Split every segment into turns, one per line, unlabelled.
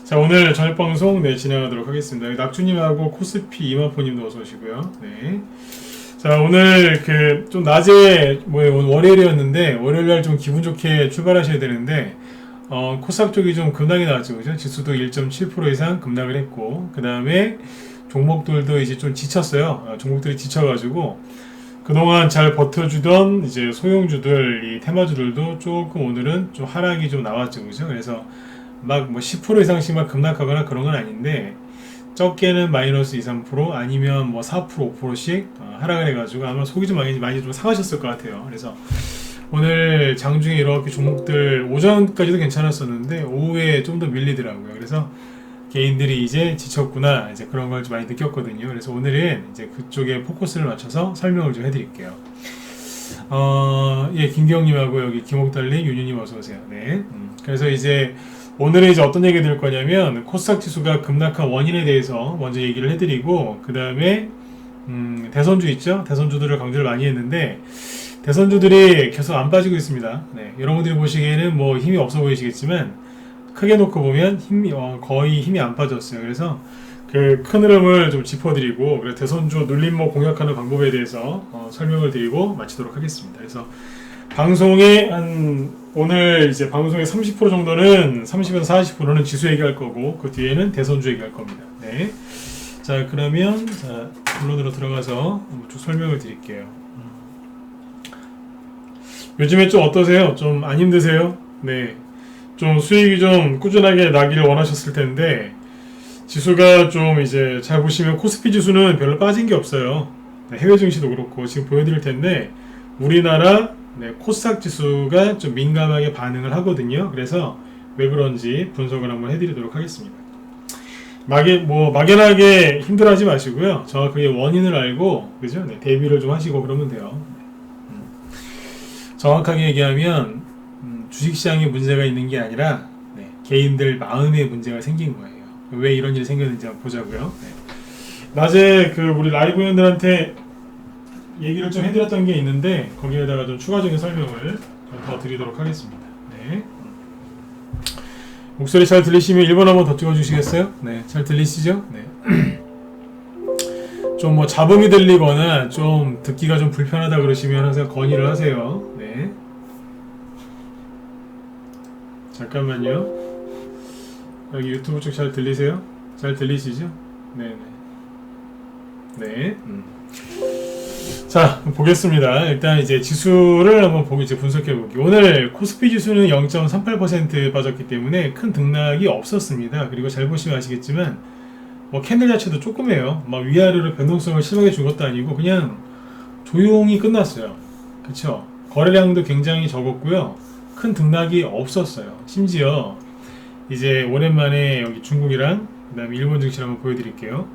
자, 오늘 저녁 방송 진행하도록 하겠습니다. 낙주님하고 코스피 이마포님도 어서 오시고요. 네. 자, 오늘 좀 낮에 오늘 월요일이었는데 월요일날 좀 기분 좋게 출발하셔야 되는데 코스닥 쪽이 좀 급락이 나왔죠, 그죠? 지수도 1.7% 이상 급락을 했고 그 다음에 종목들도 이제 좀 지쳤어요. 종목들이 지쳐가지고 그동안 잘 버텨주던 이제 소형주들, 이 테마주들도 조금 오늘은 좀 하락이 좀 나왔죠, 그죠? 그래서 막 뭐 10% 이상씩 막 급락하거나 그런 건 아닌데 적게는 마이너스 2, 3% 아니면 뭐 4%, 5%씩 하락을 해가지고 아마 속이 좀 많이 좀 상하셨을 것 같아요. 그래서 오늘 장중에 이렇게 종목들 오전까지도 괜찮았었는데 오후에 좀 더 밀리더라고요. 그래서 개인들이 이제 지쳤구나 이제 그런 걸 좀 많이 느꼈거든요. 그래서 오늘은 이제 그쪽에 포커스를 맞춰서 설명을 좀 해드릴게요. 예, 김기영님하고 여기 김옥달님, 윤유님 어서 오세요. 네. 그래서 이제 오늘은 이제 어떤 얘기 드릴 거냐면 코스닥 지수가 급락한 원인에 대해서 먼저 얘기를 해드리고 그 다음에 대선주 있죠? 대선주들을 강조를 많이 했는데 대선주들이 계속 안 빠지고 있습니다. 네, 여러분들이 보시기에는 뭐 힘이 없어 보이시겠지만 크게 놓고 보면 거의 힘이 안 빠졌어요. 그래서 그 큰 흐름을 좀 짚어드리고 그래서 대선주 눌림목 공략하는 방법에 대해서 설명을 드리고 마치도록 하겠습니다. 그래서 방송에 오늘 이제 방송의 30% 정도는 30에서 40%는 지수 얘기할 거고 그 뒤에는 대선주 얘기할 겁니다. 네. 자, 그러면 본론으로 들어가서 쭉 설명을 드릴게요. 요즘에 좀 어떠세요? 좀 안 힘드세요? 네. 좀 수익이 좀 꾸준하게 나기를 원하셨을 텐데 지수가 좀 이제 잘 보시면 코스피 지수는 별로 빠진 게 없어요. 해외 증시도 그렇고 지금 보여드릴 텐데 우리나라 코스닥 지수가 좀 민감하게 반응을 하거든요. 그래서 왜 그런지 분석을 한번 해드리도록 하겠습니다. 막연하게 힘들어하지 마시고요. 정확하게 원인을 알고 그죠? 네, 대비를 좀 하시고 그러면 돼요. 정확하게 얘기하면 주식시장에 문제가 있는 게 아니라 개인들 마음에 문제가 생긴 거예요. 왜 이런 일이 생겼는지 한번 보자고요. 낮에 우리 라이브 회원들한테 얘기를 좀 해드렸던 게 있는데 거기에다가 좀 추가적인 설명을 더 드리도록 하겠습니다. 네. 목소리 잘 들리시면 1번 한번 더 찍어주시겠어요? 네, 잘 들리시죠? 네. 좀 뭐 잡음이 들리거나 좀 듣기가 좀 불편하다 그러시면 항상 건의를 하세요. 네. 잠깐만요. 여기 유튜브 쪽 잘 들리세요? 잘 들리시죠? 네네. 네. 자, 보겠습니다. 일단 이제 지수를 한번 분석해 볼게요. 오늘 코스피 지수는 0.38% 빠졌기 때문에 큰 등락이 없었습니다. 그리고 잘 보시면 아시겠지만 뭐 캔들 자체도 조그매요. 막 위아래로 변동성을 심하게 준 것도 아니고 그냥 조용히 끝났어요. 그쵸? 거래량도 굉장히 적었고요. 큰 등락이 없었어요. 심지어 이제 오랜만에 여기 중국이랑 그 다음에 일본 증시 한번 보여드릴게요.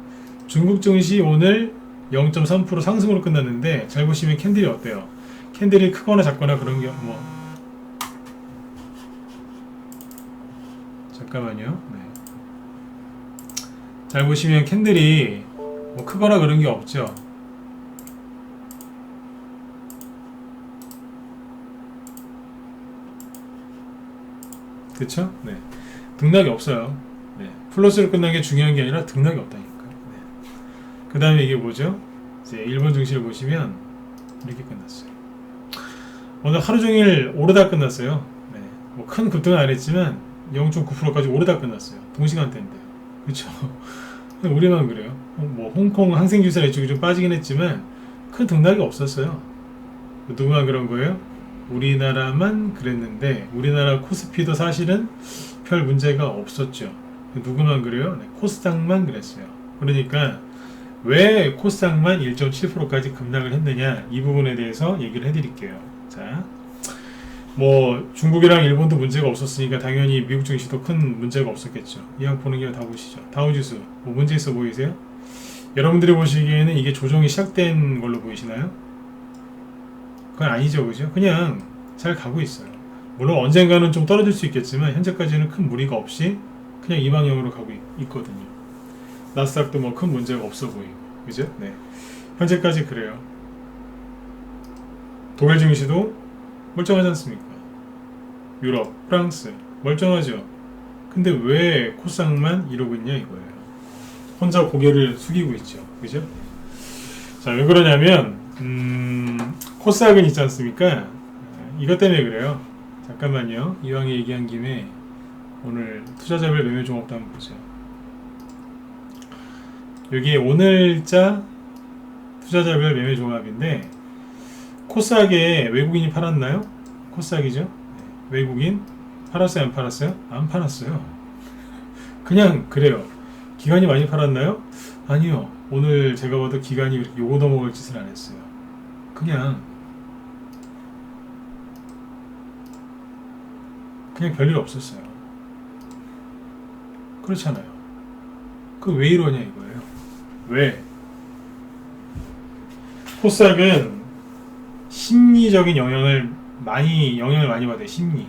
중국 증시 오늘 0.3% 상승으로 끝났는데 잘 보시면 캔들이 어때요? 캔들이 크거나 작거나 그런 게 잠깐만요. 네. 잘 보시면 캔들이 크거나 그런 게 없죠. 그쵸? 네. 등락이 없어요. 네. 플러스로 끝난 게 중요한 게 아니라 등락이 없다니까요. 네. 그 다음에 이게 뭐죠? 이제 일본 증시를 보시면 이렇게 끝났어요. 오늘 하루 종일 오르다 끝났어요. 네. 뭐 큰 급등은 안 했지만 0.9%까지 오르다 끝났어요. 동시간대인데요. 그쵸? 우리만 그래요. 뭐 홍콩 항생주사 이쪽이 좀 빠지긴 했지만 큰 등락이 없었어요. 누구만 그런 거예요? 우리나라만 그랬는데 우리나라 코스피도 사실은 별 문제가 없었죠. 누구만 그래요? 네, 코스닥만 그랬어요. 그러니까 왜 코스닥만 1.7%까지 급락을 했느냐 이 부분에 대해서 얘기를 해드릴게요. 자, 뭐 중국이랑 일본도 문제가 없었으니까 당연히 미국 증시도 큰 문제가 없었겠죠. 이왕 보는 게 다 보시죠. 다우지수 뭐 문제 있어 보이세요? 여러분들이 보시기에는 이게 조정이 시작된 걸로 보이시나요? 그건 아니죠, 그죠? 그냥 잘 가고 있어요. 물론 언젠가는 좀 떨어질 수 있겠지만 현재까지는 큰 무리가 없이 그냥 이 방향으로 가고 있거든요. 나스닥도 뭐 큰 문제가 없어 보이고, 그죠? 네, 현재까지 그래요. 독일 증시도 멀쩡하지 않습니까? 유럽, 프랑스 멀쩡하죠. 근데 왜 코스닥만 이러고 있냐 이거예요. 혼자 고개를 숙이고 있죠. 그죠? 자, 왜 그러냐면 코스닥은 있지 않습니까? 이것 때문에 그래요. 잠깐만요. 이왕에 얘기한 김에 오늘 투자자별 매매 종합도 한번 보죠. 여기 오늘자 투자자별 매매 종합인데 코스닥에 외국인이 팔았나요? 코스닥이죠. 외국인 팔았어요? 안 팔았어요? 안 팔았어요. 그냥 그래요. 기관이 많이 팔았나요? 아니요. 오늘 제가 봐도 기관이 요거 넘어갈 짓을 안 했어요. 그냥 별일 없었어요. 그렇잖아요. 그 왜 이러냐 이거예요. 왜? 코스닥은 심리적인 영향을 많이 받아요. 심리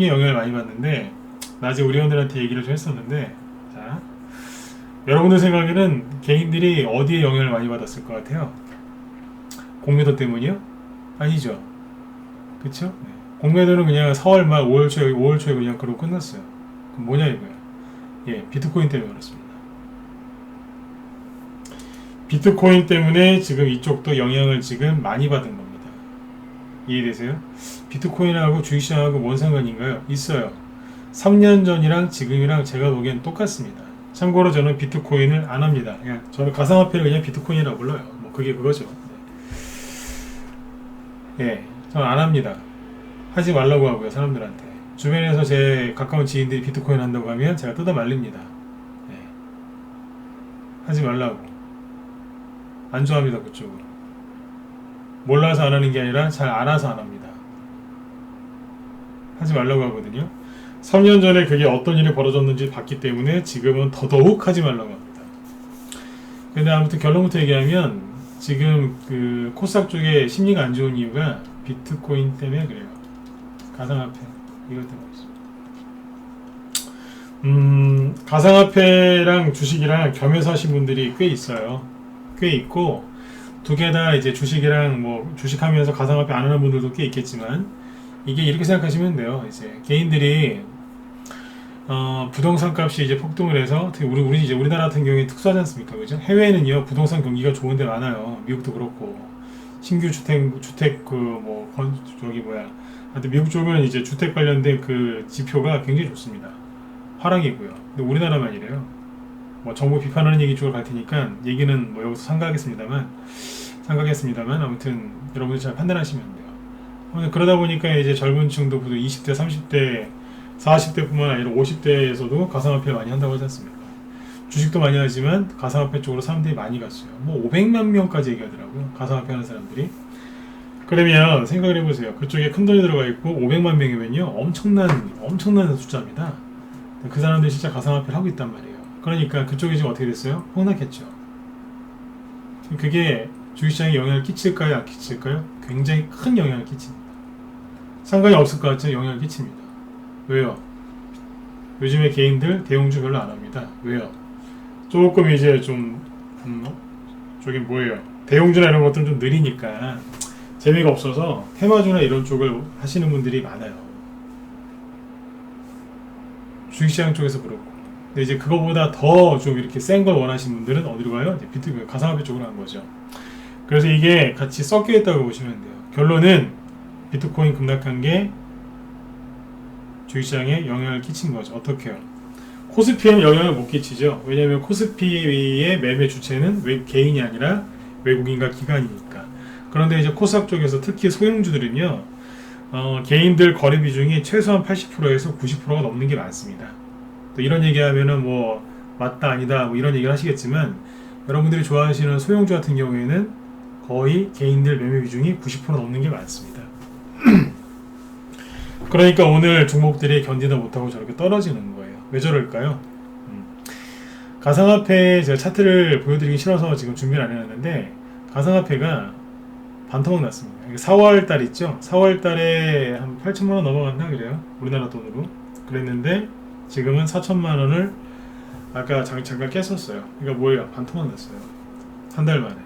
영향을 많이 받는데 낮에 우리 회원들한테 얘기를 좀 했었는데, 자, 여러분들 생각에는 개인들이 어디에 영향을 많이 받았을 것 같아요? 공매도 때문이요? 아니죠. 그쵸? 네. 공매도는 그냥 4월 말 5월 초에 그냥 그러고 끝났어요. 그럼 뭐냐 이거예요. 예, 비트코인 때문에 그렇습니다. 비트코인 때문에 지금 이쪽도 영향을 지금 많이 받은 겁니다. 이해되세요? 비트코인하고 주식시장하고 뭔 상관인가요? 있어요. 3년 전이랑 지금이랑 제가 보기엔 똑같습니다. 참고로 저는 비트코인을 안 합니다. 그냥 저는 가상화폐를 그냥 비트코인이라고 불러요. 뭐 그게 그거죠. 예, 저는 안 합니다. 하지 말라고 하고요, 사람들한테. 주변에서 제 가까운 지인들이 비트코인 한다고 하면 제가 뜯어 말립니다. 예. 하지 말라고. 안 좋아합니다, 그쪽으로. 몰라서 안 하는 게 아니라 잘 알아서 안 합니다. 하지 말라고 하거든요. 3년 전에 그게 어떤 일이 벌어졌는지 봤기 때문에 지금은 더더욱 하지 말라고 합니다. 근데 아무튼 결론부터 얘기하면 지금 그 코스닥 쪽에 심리가 안 좋은 이유가 비트코인 때문에 그래요. 가상화폐 이것 때문에. 가상화폐랑 주식이랑 겸해서 하신 분들이 꽤 있어요. 꽤 있고, 두 개 다 이제 주식이랑 뭐 주식하면서 가상화폐 안 하는 분들도 꽤 있겠지만, 이게 이렇게 생각하시면 돼요. 이제 개인들이 부동산 값이 이제 폭등을 해서, 우리 이제 우리나라 같은 경우에 특수하지 않습니까? 그죠? 해외는요 부동산 경기가 좋은 데 많아요. 미국도 그렇고 신규 주택 하여튼 미국 쪽은 이제 주택 관련된 그 지표가 굉장히 좋습니다. 화랑이고요. 근데 우리나라만 이래요. 뭐 정부 비판하는 얘기 쪽으로 갈 테니까 얘기는 뭐 여기서 상가하겠습니다만 아무튼 여러분들 잘 판단하시면 돼요. 그러다 보니까 이제 젊은 층도 20대, 30대, 40대뿐만 아니라 50대에서도 가상화폐를 많이 한다고 하지 않습니까? 주식도 많이 하지만 가상화폐 쪽으로 사람들이 많이 갔어요. 뭐 500만 명까지 얘기하더라고요. 가상화폐 하는 사람들이. 그러면 생각을 해보세요. 그쪽에 큰 돈이 들어가 있고 500만 명이면요 엄청난 숫자입니다. 그 사람들이 진짜 가상화폐를 하고 있단 말이에요. 그러니까 그쪽이 지금 어떻게 됐어요? 폭락했죠. 그게 주식시장에 영향을 끼칠까요? 안 끼칠까요? 굉장히 큰 영향을 끼칩니다. 상관이 없을 것 같지만 영향을 끼칩니다. 왜요? 요즘에 개인들 대형주 별로 안 합니다. 왜요? 조금 이제 저기 뭐예요? 대형주나 이런 것들은 좀 느리니까 재미가 없어서 테마주나 이런 쪽을 하시는 분들이 많아요. 주식시장 쪽에서 그렇고. 근데 이제 그거보다 더 좀 이렇게 센 걸 원하시는 분들은 어디로 가요? 이제 비트코인 가상화폐 쪽으로 간 거죠. 그래서 이게 같이 섞여 있다고 보시면 돼요. 결론은 비트코인 급락한 게 주식시장에 영향을 끼친 거죠. 어떻게요? 코스피에는 영향을 못 끼치죠. 왜냐하면 코스피의 매매 주체는 개인이 아니라 외국인과 기관이니까. 그런데 이제 코스닥 쪽에서 특히 소형주들은요, 개인들 거래 비중이 최소한 80%에서 90%가 넘는 게 많습니다. 또 이런 얘기하면은 뭐 맞다 아니다 뭐 이런 얘기를 하시겠지만, 여러분들이 좋아하시는 소형주 같은 경우에는 거의 개인들 매매 비중이 90% 넘는 게 많습니다. 그러니까 오늘 종목들이 견디다 못하고 저렇게 떨어지는 거예요. 왜 저럴까요? 가상화폐 제가 차트를 보여드리기 싫어서 지금 준비를 안 해놨는데, 가상화폐가 반토막 났습니다. 4월달 있죠? 4월달에 한 8천만원 넘어갔나 그래요? 우리나라 돈으로. 그랬는데 지금은 4천만원을 아까 잠깐 깼었어요. 그러니까 뭐예요? 반토막 났어요. 한 달 만에.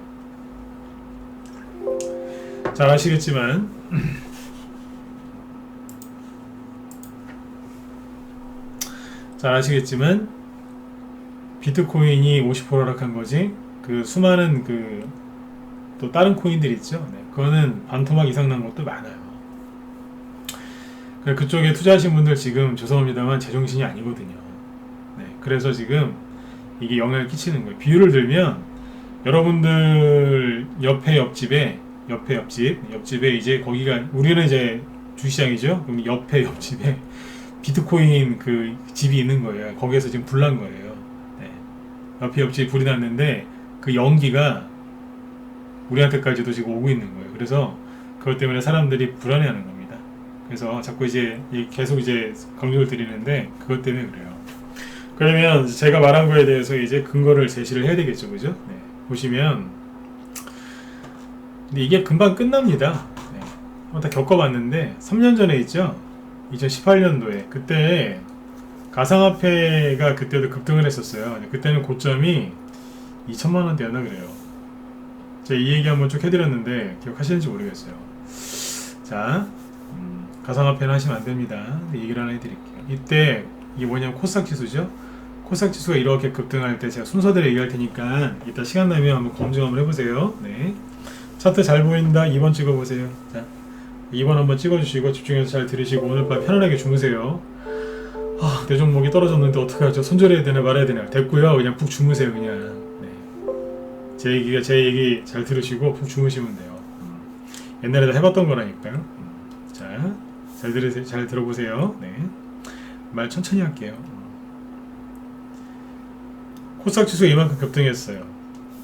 잘 아시겠지만 잘 아시겠지만 비트코인이 50% 하락한 거지 그 수많은 그 또 다른 코인들 있죠. 네, 그거는 반토막 이상 난 것도 많아요. 그쪽에 투자하신 분들 지금 죄송합니다만 제정신이 아니거든요. 네, 그래서 지금 이게 영향을 끼치는 거예요. 비유를 들면 여러분들 옆집에 이제 거기가 우리는 이제 주시장이죠. 그럼 옆집에 비트코인 그 집이 있는 거예요. 거기에서 지금 불난 거예요. 네. 옆집에 불이 났는데 그 연기가 우리한테까지도 지금 오고 있는 거예요. 그래서 그것 때문에 사람들이 불안해하는 겁니다. 그래서 자꾸 이제 계속 이제 강조를 드리는데 그것 때문에 그래요. 그러면 제가 말한 거에 대해서 이제 근거를 제시를 해야 되겠죠, 그죠? 네. 보시면 근데 이게 금방 끝납니다. 네. 한번 다 겪어봤는데 3년 전에 있죠. 2018년도에 그때 가상화폐가 그때도 급등을 했었어요. 그때는 고점이 2천만 원대였나 그래요. 제가 이 얘기 한번 쭉 해드렸는데 기억하시는지 모르겠어요. 자, 가상화폐는 하시면 안 됩니다. 얘기를 하나 해드릴게요. 이때 이게 뭐냐면 코스닥 지수죠. 코스닥 지수가 이렇게 급등할 때 제가 순서대로 얘기할 테니까 이따 시간 나면 한번 검증 한번 해보세요. 네. 차트 잘 보인다. 2번 찍어보세요. 자, 2번 한번 찍어주시고 집중해서 잘 들으시고 오늘 밤 편안하게 주무세요. 내 종목이 떨어졌는데 어떡하죠? 손절해야 되나 말아야 되나? 됐고요. 그냥 푹 주무세요. 그냥. 네. 제 얘기 잘 들으시고 푹 주무시면 돼요. 옛날에도 해봤던 거라니까요. 자, 잘 들어보세요. 네. 말 천천히 할게요. 코스닥 지수가 이만큼 급등했어요.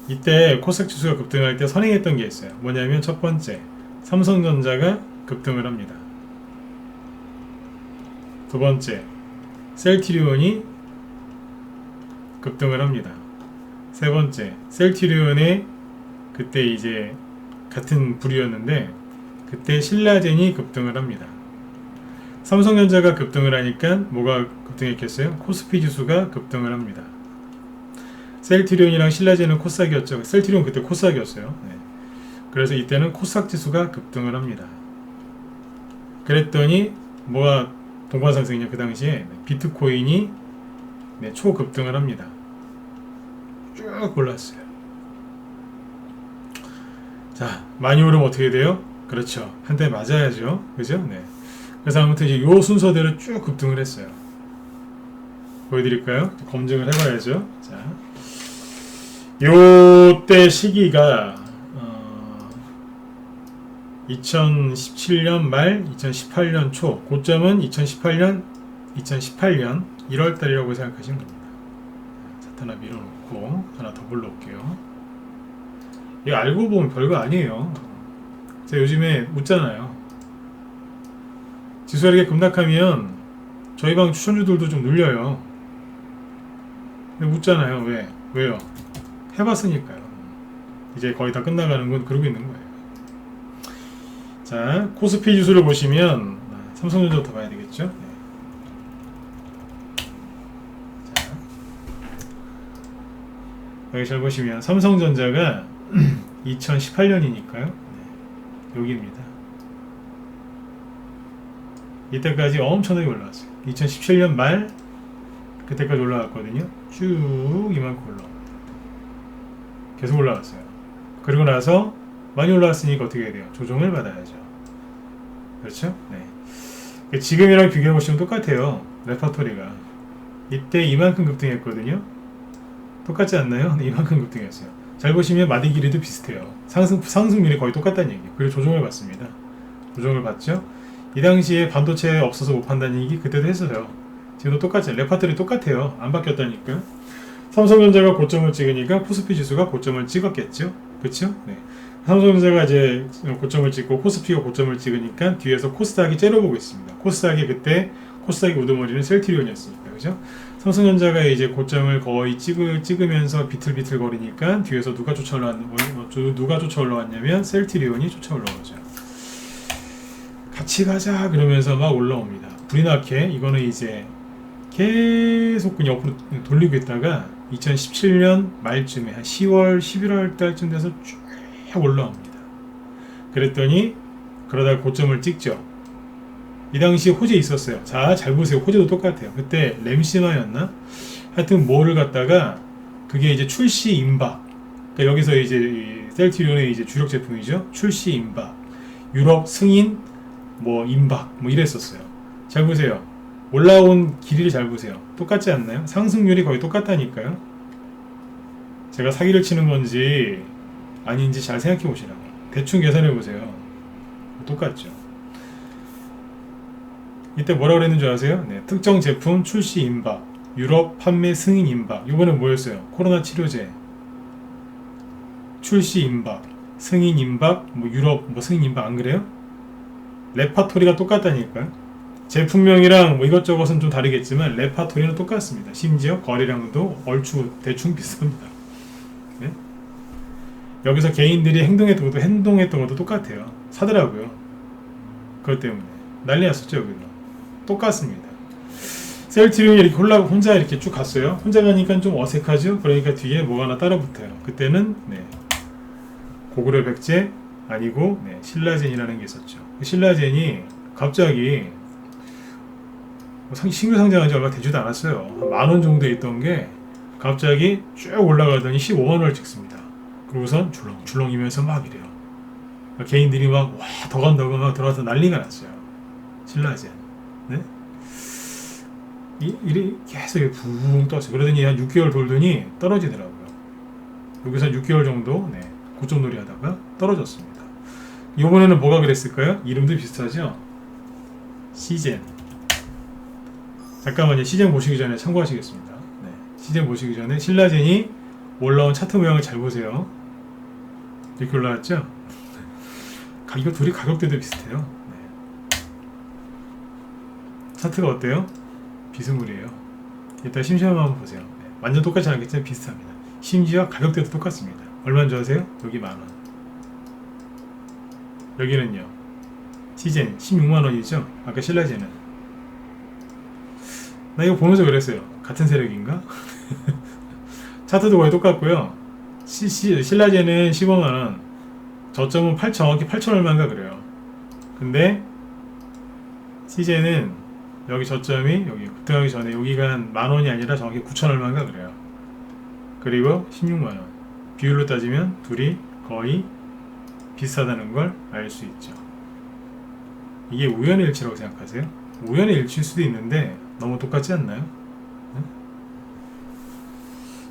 이때 코스닥 지수가 급등할 때 선행했던 게 있어요. 뭐냐면 첫 번째, 삼성전자가 급등을 합니다. 두 번째, 셀트리온이 급등을 합니다. 세 번째, 셀트리온의 그때 이제 같은 부류였는데 그때 신라젠이 급등을 합니다. 삼성전자가 급등을 하니까 뭐가 급등했겠어요? 코스피 지수가 급등을 합니다. 셀트리온이랑 신라젠은 코스닥이었죠. 셀트리온 그때 코스닥이었어요. 네. 그래서 이때는 코스닥 지수가 급등을 합니다. 그랬더니 뭐가 동반상승이냐 그 당시에 비트코인이 초급등을 합니다. 쭉 올랐어요. 자, 많이 오르면 어떻게 돼요? 그렇죠. 한 대 맞아야죠. 그죠? 네. 그래서 아무튼 이제 요 순서대로 쭉 급등을 했어요. 보여드릴까요? 검증을 해봐야죠. 자, 요때 시기가 2017년 말 2018년 초 고점은 2018년 1월달이라고 생각하시면 됩니다. 차트 하나 밀어놓고 하나 더 불러올게요. 이거 알고 보면 별거 아니에요. 제가 요즘에 웃잖아요. 지수가 이렇게 급락하면 저희 방 추천주들도 좀 눌려요. 근데 웃잖아요. 왜요? 해봤으니까요. 이제 거의 다 끝나가는 건 그러고 있는 거예요. 자, 코스피 지수를 보시면 삼성전자부터 봐야 되겠죠. 네. 자, 여기 잘 보시면 삼성전자가 2018년이니까요. 네. 여기입니다. 이때까지 엄청나게 올라왔어요. 2017년 말 그때까지 올라왔거든요. 쭉 이만큼 올라옵니다. 계속 올라왔어요. 그리고 나서 많이 올라왔으니까 어떻게 해야 돼요? 조정을 받아야죠. 그렇죠? 네. 지금이랑 비교해보시면 똑같아요. 레퍼토리가 이때 이만큼 급등했거든요. 똑같지 않나요? 네, 이만큼 급등했어요. 잘 보시면 마디 길이도 비슷해요. 상승률이 거의 똑같다는 얘기예요. 그리고 조정을 받습니다. 조정을 받죠? 이 당시에 반도체 없어서 못 판다는 얘기 그때도 했어요. 지금도 똑같죠. 레퍼토리 똑같아요. 안 바뀌었다니까. 삼성전자가 고점을 찍으니까 코스피 지수가 고점을 찍었겠죠. 그렇죠? 네. 삼성전자가 이제 고점을 찍고 코스피가 고점을 찍으니까 뒤에서 코스닥이 째려보고 있습니다. 코스닥의 우두머리는 셀트리온이었으니까, 그죠? 삼성전자가 이제 고점을 거의 찍으면서 비틀비틀 거리니까 뒤에서 누가 쫓아 올라왔냐면 셀트리온이 쫓아 올라오죠. 같이 가자 그러면서 막 올라옵니다. 불이 나게 이거는 이제 계속 그냥 옆으로 돌리고 있다가 2017년 말쯤에 한 10월, 11월 달쯤 돼서 쭉 올라옵니다. 그랬더니 그러다가 고점을 찍죠. 이 당시에 호재 있었어요. 자, 잘 보세요. 호재도 똑같아요. 그때 램시마였나? 하여튼 뭐를 갖다가 그게 이제 출시 임박. 그러니까 여기서 이제 이 셀트리온의 이제 주력 제품이죠. 출시 임박. 유럽 승인 뭐 임박 뭐 이랬었어요. 잘 보세요. 올라온 길이를 잘 보세요. 똑같지 않나요? 상승률이 거의 똑같다니까요. 제가 사기를 치는 건지 아닌지 잘 생각해 보시라고. 대충 계산해 보세요. 똑같죠. 이때 뭐라 그랬는 줄 아세요? 네, 특정 제품 출시 임박, 유럽 판매 승인 임박. 이번에 뭐였어요? 코로나 치료제 출시 임박, 승인 임박, 뭐 유럽 뭐 승인 임박 안 그래요? 레파토리가 똑같다니까요. 제품명이랑 뭐 이것저것은 좀 다르겠지만 레파토리는 똑같습니다. 심지어 거래량도 얼추 대충 비슷합니다. 네? 여기서 개인들이 행동했던 것도 똑같아요. 사더라고요. 그것 때문에 난리 났었죠. 여기도 똑같습니다. 셀트리온이 이렇게 혼자 이렇게 쭉 갔어요. 혼자 가니까 좀 어색하죠. 그러니까 뒤에 뭐가 하나 따라 붙어요. 그때는 고구려 백제 아니고 신라젠이라는 게 있었죠. 신라젠이 갑자기 신규 상장한 지 얼마 되지도 않았어요. 10,000원 정도 있던 게 갑자기 쭉 올라가더니 15만원을 찍습니다. 그러고선 줄렁줄렁이면서 막 이래요. 개인들이 막 와 더 간다고 막 들어와서 난리가 났어요. 신라젠. 네? 일이 계속 붕 떴어요. 그러더니 한 6개월 돌더니 떨어지더라고요. 여기서 6개월 정도 고점놀이 하다가 떨어졌습니다. 이번에는 뭐가 그랬을까요? 이름도 비슷하죠? 시젠. 잠깐만요. 시젠 보시기 전에 참고하시겠습니다. 시젠 보시기 전에 신라젠이 올라온 차트 모양을 잘 보세요. 이렇게 올라왔죠? 이거 둘이 가격대도 비슷해요. 차트가 어때요? 비스무리해요. 이따 심심하면 한번 보세요. 완전 똑같지 않겠지만 비슷합니다. 심지어 가격대도 똑같습니다. 얼마인 줄 아세요? 여기 10,000원. 여기는요. 시젠 160,000원이죠? 아까 신라젠은. 나 이거 보면서 그랬어요. 같은 세력인가? 차트도 거의 똑같고요. 신라젠은 150,000원. 저점은 정확히 8,000 얼마인가 그래요. 근데 시젠은 여기 저점이 여기 급등하기 전에 여기가 한 10,000원이 아니라 정확히 9,000 얼마인가 그래요. 그리고 160,000원. 비율로 따지면 둘이 거의 비슷하다는 걸 알 수 있죠. 이게 우연의 일치라고 생각하세요? 우연의 일치일 수도 있는데 너무 똑같지 않나요? 네?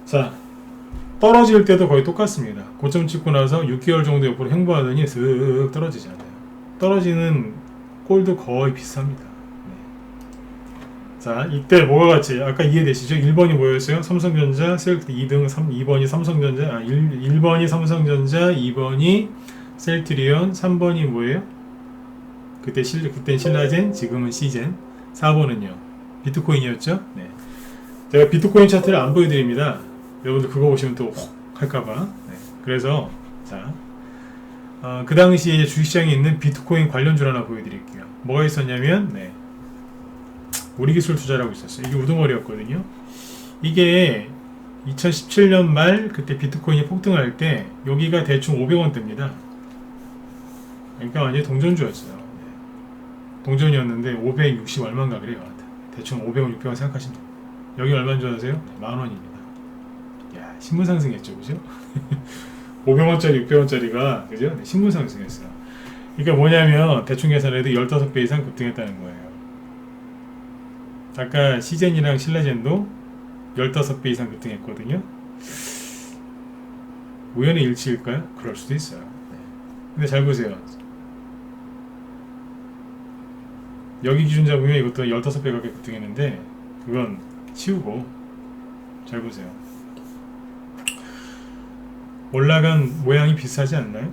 자, 떨어질 때도 거의 똑같습니다. 고점 찍고 나서 6개월 정도 옆으로 횡보하더니 슥 떨어지잖아요. 떨어지는 꼴도 거의 비슷합니다. 자, 이때 뭐가 같이 아까 이해되시죠? 1번이 뭐였어요? 삼성전자, 셀트 2등, 2번이 삼성전자, 1번이 삼성전자, 2번이 셀트리온, 3번이 뭐예요? 그땐 신라젠, 지금은 시젠, 4번은요? 비트코인이었죠? 네. 제가 비트코인 차트를 안 보여드립니다. 여러분들 그거 보시면 또 혹 할까봐. 네. 그래서 자, 그 당시에 주식시장에 있는 비트코인 관련주를 하나 보여드릴게요. 뭐가 있었냐면 우리기술 투자라고 있었어요. 이게 우두머리였거든요. 이게 2017년 말 그때 비트코인이 폭등할 때 여기가 대충 500원대입니다. 그러니까 완전히 동전주였어요. 동전이었는데 560 얼마인가 그래요. 대충 500원, 600원 생각하시면 돼요. 여기 얼마인 줄 아세요? 10,000원입니다. 야, 신문 상승했죠, 그죠? 500원짜리, 600원짜리가 그죠? 신문 상승했어요. 그러니까 뭐냐면 대충 계산해도 15배 이상 급등했다는 거예요. 아까 시젠이랑 신라젠도 15배 이상 급등했거든요. 우연의 일치일까요? 그럴 수도 있어요. 근데 잘 보세요. 여기 기준 잡으면 이것도 15배 가까이 급등했는데 그건 치우고 잘 보세요. 올라간 모양이 비슷하지 않나요?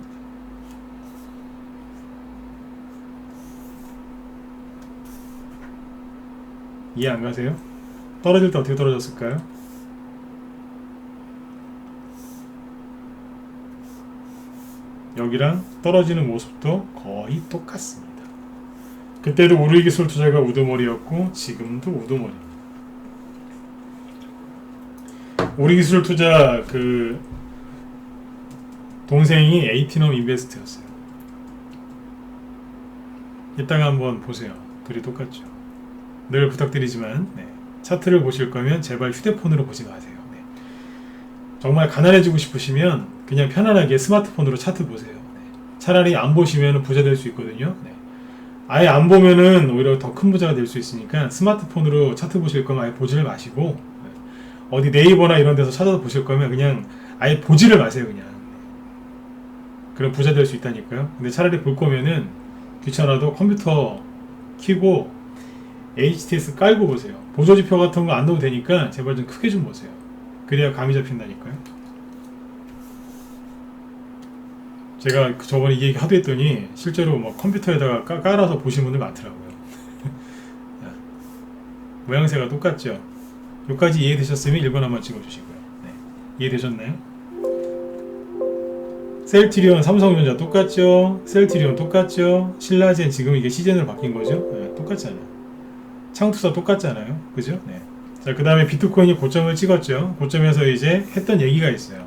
이해 안 가세요? 떨어질 때 어떻게 떨어졌을까요? 여기랑 떨어지는 모습도 거의 똑같습니다. 그때도 우리기술 투자가 우두머리였고 지금도 우두머리입니다. 우리기술 투자 그 동생이 에이티넘 인베스트였어요. 이따가 한번 보세요. 둘이 똑같죠. 늘 부탁드리지만 차트를 보실 거면 제발 휴대폰으로 보지 마세요. 정말 가난해지고 싶으시면 그냥 편안하게 스마트폰으로 차트 보세요. 차라리 안 보시면 부자 될 수 있거든요. 아예 안 보면은 오히려 더 큰 부자가 될 수 있으니까 스마트폰으로 차트 보실 거면 아예 보지를 마시고 어디 네이버나 이런 데서 찾아서 보실 거면 그냥 아예 보지를 마세요. 그냥 그럼 부자 될 수 있다니까요. 근데 차라리 볼 거면은 귀찮아도 컴퓨터 켜고 HTS 깔고 보세요. 보조지표 같은 거 안 넣어도 되니까 제발 좀 크게 좀 보세요. 그래야 감이 잡힌다니까요. 제가 저번에 이 얘기 하도 했더니 실제로 뭐 컴퓨터에다가 깔아서 보신 분들 많더라고요. 모양새가 똑같죠? 여기까지 이해되셨으면 1번 한번 찍어주시고요. 이해되셨나요? 셀트리온, 삼성전자 똑같죠? 셀트리온 똑같죠? 신라젠 지금 이게 시즌으로 바뀐 거죠? 똑같잖아요. 창투사 똑같잖아요. 그죠? 자, 그 다음에 비트코인이 고점을 찍었죠. 고점에서 이제 했던 얘기가 있어요.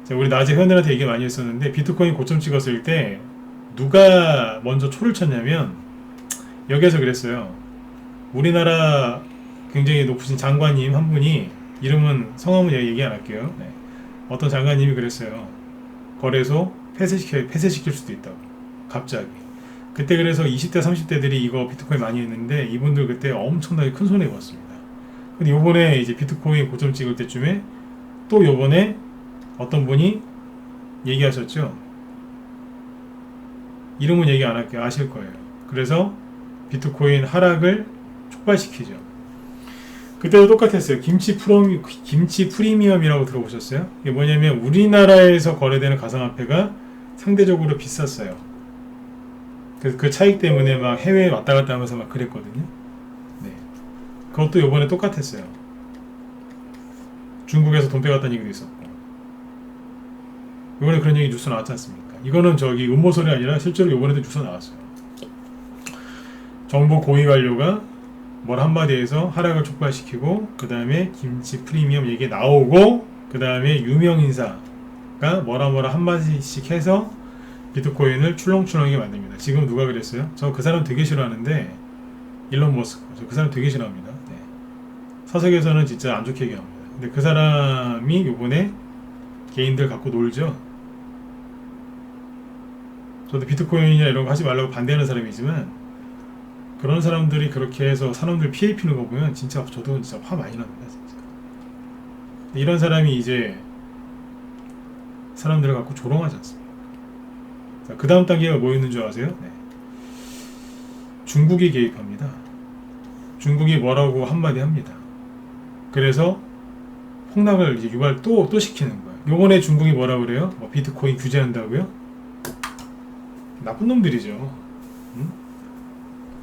자, 우리 낮에 회원들한테 얘기 많이 했었는데 비트코인 고점 찍었을 때 누가 먼저 초를 쳤냐면 여기에서 그랬어요. 우리나라 굉장히 높으신 장관님 한 분이 이름은 성함은 얘기 안 할게요. 어떤 장관님이 그랬어요. 거래소 폐쇄시킬 수도 있다고. 갑자기. 그때 그래서 20대 30대들이 이거 비트코인 많이 했는데 이분들 그때 엄청나게 큰 손해 봤습니다. 근데 요번에 이제 비트코인 고점 찍을 때쯤에 또 요번에 어떤 분이 얘기하셨죠. 이름은 얘기 안 할게요. 아실 거예요. 그래서 비트코인 하락을 촉발시키죠. 그때도 똑같았어요. 김치 프리미엄이라고 들어보셨어요? 이게 뭐냐면 우리나라에서 거래되는 가상화폐가 상대적으로 비쌌어요. 그래서 그 차익 때문에 막 해외에 왔다 갔다 하면서 막 그랬거든요. 그것도 요번에 똑같았어요. 중국에서 돈 빼갔다는 얘기도 있었고. 요번에 그런 얘기 뉴스 나왔지 않습니까? 이거는 저기 음모설이 아니라 실제로 요번에도 뉴스 나왔어요. 정부 고위 관료가 뭘 한마디 해서 하락을 촉발시키고 그 다음에 김치 프리미엄 얘기 나오고 그 다음에 유명 인사가 뭐라 한마디씩 해서 비트코인을 출렁출렁하게 만듭니다. 지금 누가 그랬어요? 저 그 사람 되게 싫어하는데 일론 머스크. 저 그 사람 되게 싫어합니다. 사석에서는 진짜 안 좋게 얘기합니다. 근데 그 사람이 요번에 개인들 갖고 놀죠. 저도 비트코인이나 이런 거 하지 말라고 반대하는 사람이지만 그런 사람들이 그렇게 해서 사람들 피해 입히는 거 보면 진짜 저도 진짜 화 많이 납니다. 진짜. 이런 사람이 이제 사람들을 갖고 조롱하지 않습니까? 자, 그 다음 단계가 뭐 있는 줄 아세요? 중국이 개입합니다. 중국이 뭐라고 한마디 합니다. 그래서 폭락을 이제 유발 또 시키는 거예요. 요번에 중국이 뭐라 그래요? 비트코인 규제한다고요? 나쁜 놈들이죠. 응?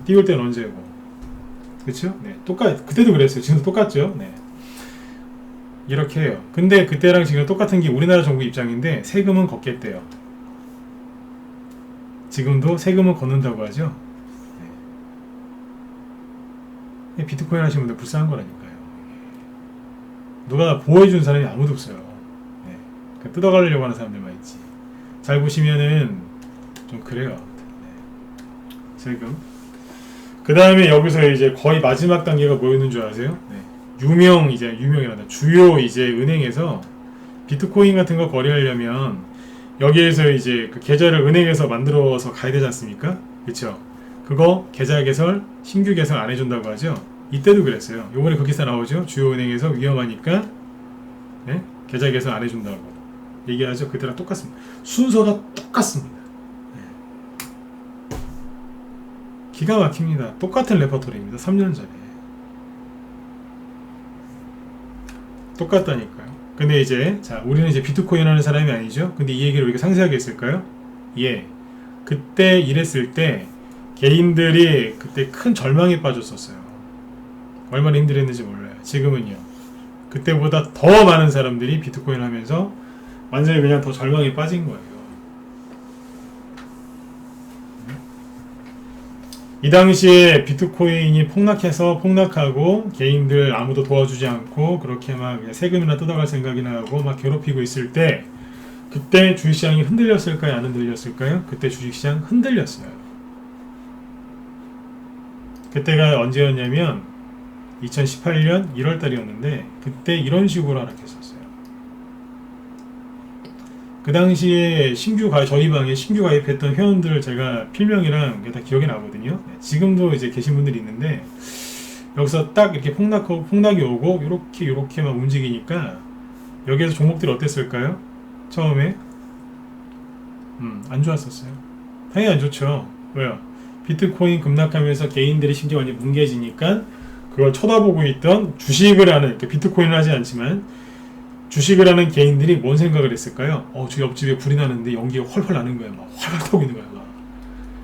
띄울 때는 언제고. 그쵸? 그때도 그랬어요. 지금도 똑같죠? 이렇게 해요. 근데 그때랑 지금 똑같은 게 우리나라 정부 입장인데 세금은 걷겠대요. 지금도 세금은 걷는다고 하죠? 비트코인 하시는 분들 불쌍한 거라니까요. 누가 보호해주는 사람이 아무도 없어요. 뜯어가려고 하는 사람들만 있지. 잘 보시면은 좀 그래요. 세금. 그 다음에 여기서 이제 거의 마지막 단계가 뭐였는 줄 아세요? 유명이란다. 주요 이제 은행에서 비트코인 같은 거 거래하려면 여기에서 이제 그 계좌를 은행에서 만들어서 가야 되지 않습니까? 그쵸? 그거 계좌 개설, 신규 개설 안 해준다고 하죠? 이때도 그랬어요. 요번에 그 기사 나오죠? 주요 은행에서 위험하니까 계좌 개설 안 해준다고 얘기하죠? 그때랑 똑같습니다. 순서가 똑같습니다. 기가 막힙니다. 똑같은 레퍼토리입니다. 3년 전에. 똑같다니까요. 근데 이제 자 우리는 이제 비트코인 하는 사람이 아니죠. 근데 이 얘기를 왜 이렇게 상세하게 했을까요? 그때 이랬을 때 개인들이 그때 큰 절망에 빠졌었어요. 얼마나 힘들었는지 몰라요. 지금은요. 그때보다 더 많은 사람들이 비트코인 하면서 완전히 그냥 더 절망에 빠진 거예요. 이 당시에 비트코인이 폭락하고 개인들 아무도 도와주지 않고 그렇게 막 세금이나 뜯어갈 생각이나 하고 막 괴롭히고 있을 때 그때 주식시장이 흔들렸을까요? 안 흔들렸을까요? 그때 주식시장 흔들렸어요. 그때가 언제였냐면 2018년 1월 달이었는데 그때 이런 식으로 하락했었어요. 그 당시에 저희 방에 신규 가입했던 회원들 제가 필명이랑 다 기억이 나거든요. 지금도 이제 계신 분들이 있는데 여기서 딱 이렇게 폭락이 오고 요렇게 막 움직이니까 여기에서 종목들이 어땠을까요? 처음에 안 좋았었어요. 당연히 안 좋죠. 왜요? 비트코인 급락하면서 개인들이 심지어 완전 뭉개지니까 그걸 쳐다보고 있던 주식을 하는, 비트코인을 하지 않지만 주식을 하는 개인들이 뭔 생각을 했을까요? 저 옆집에 불이 나는데 연기가 훨훨 나는 거야. 막 활활 타고 있는 거야. 막.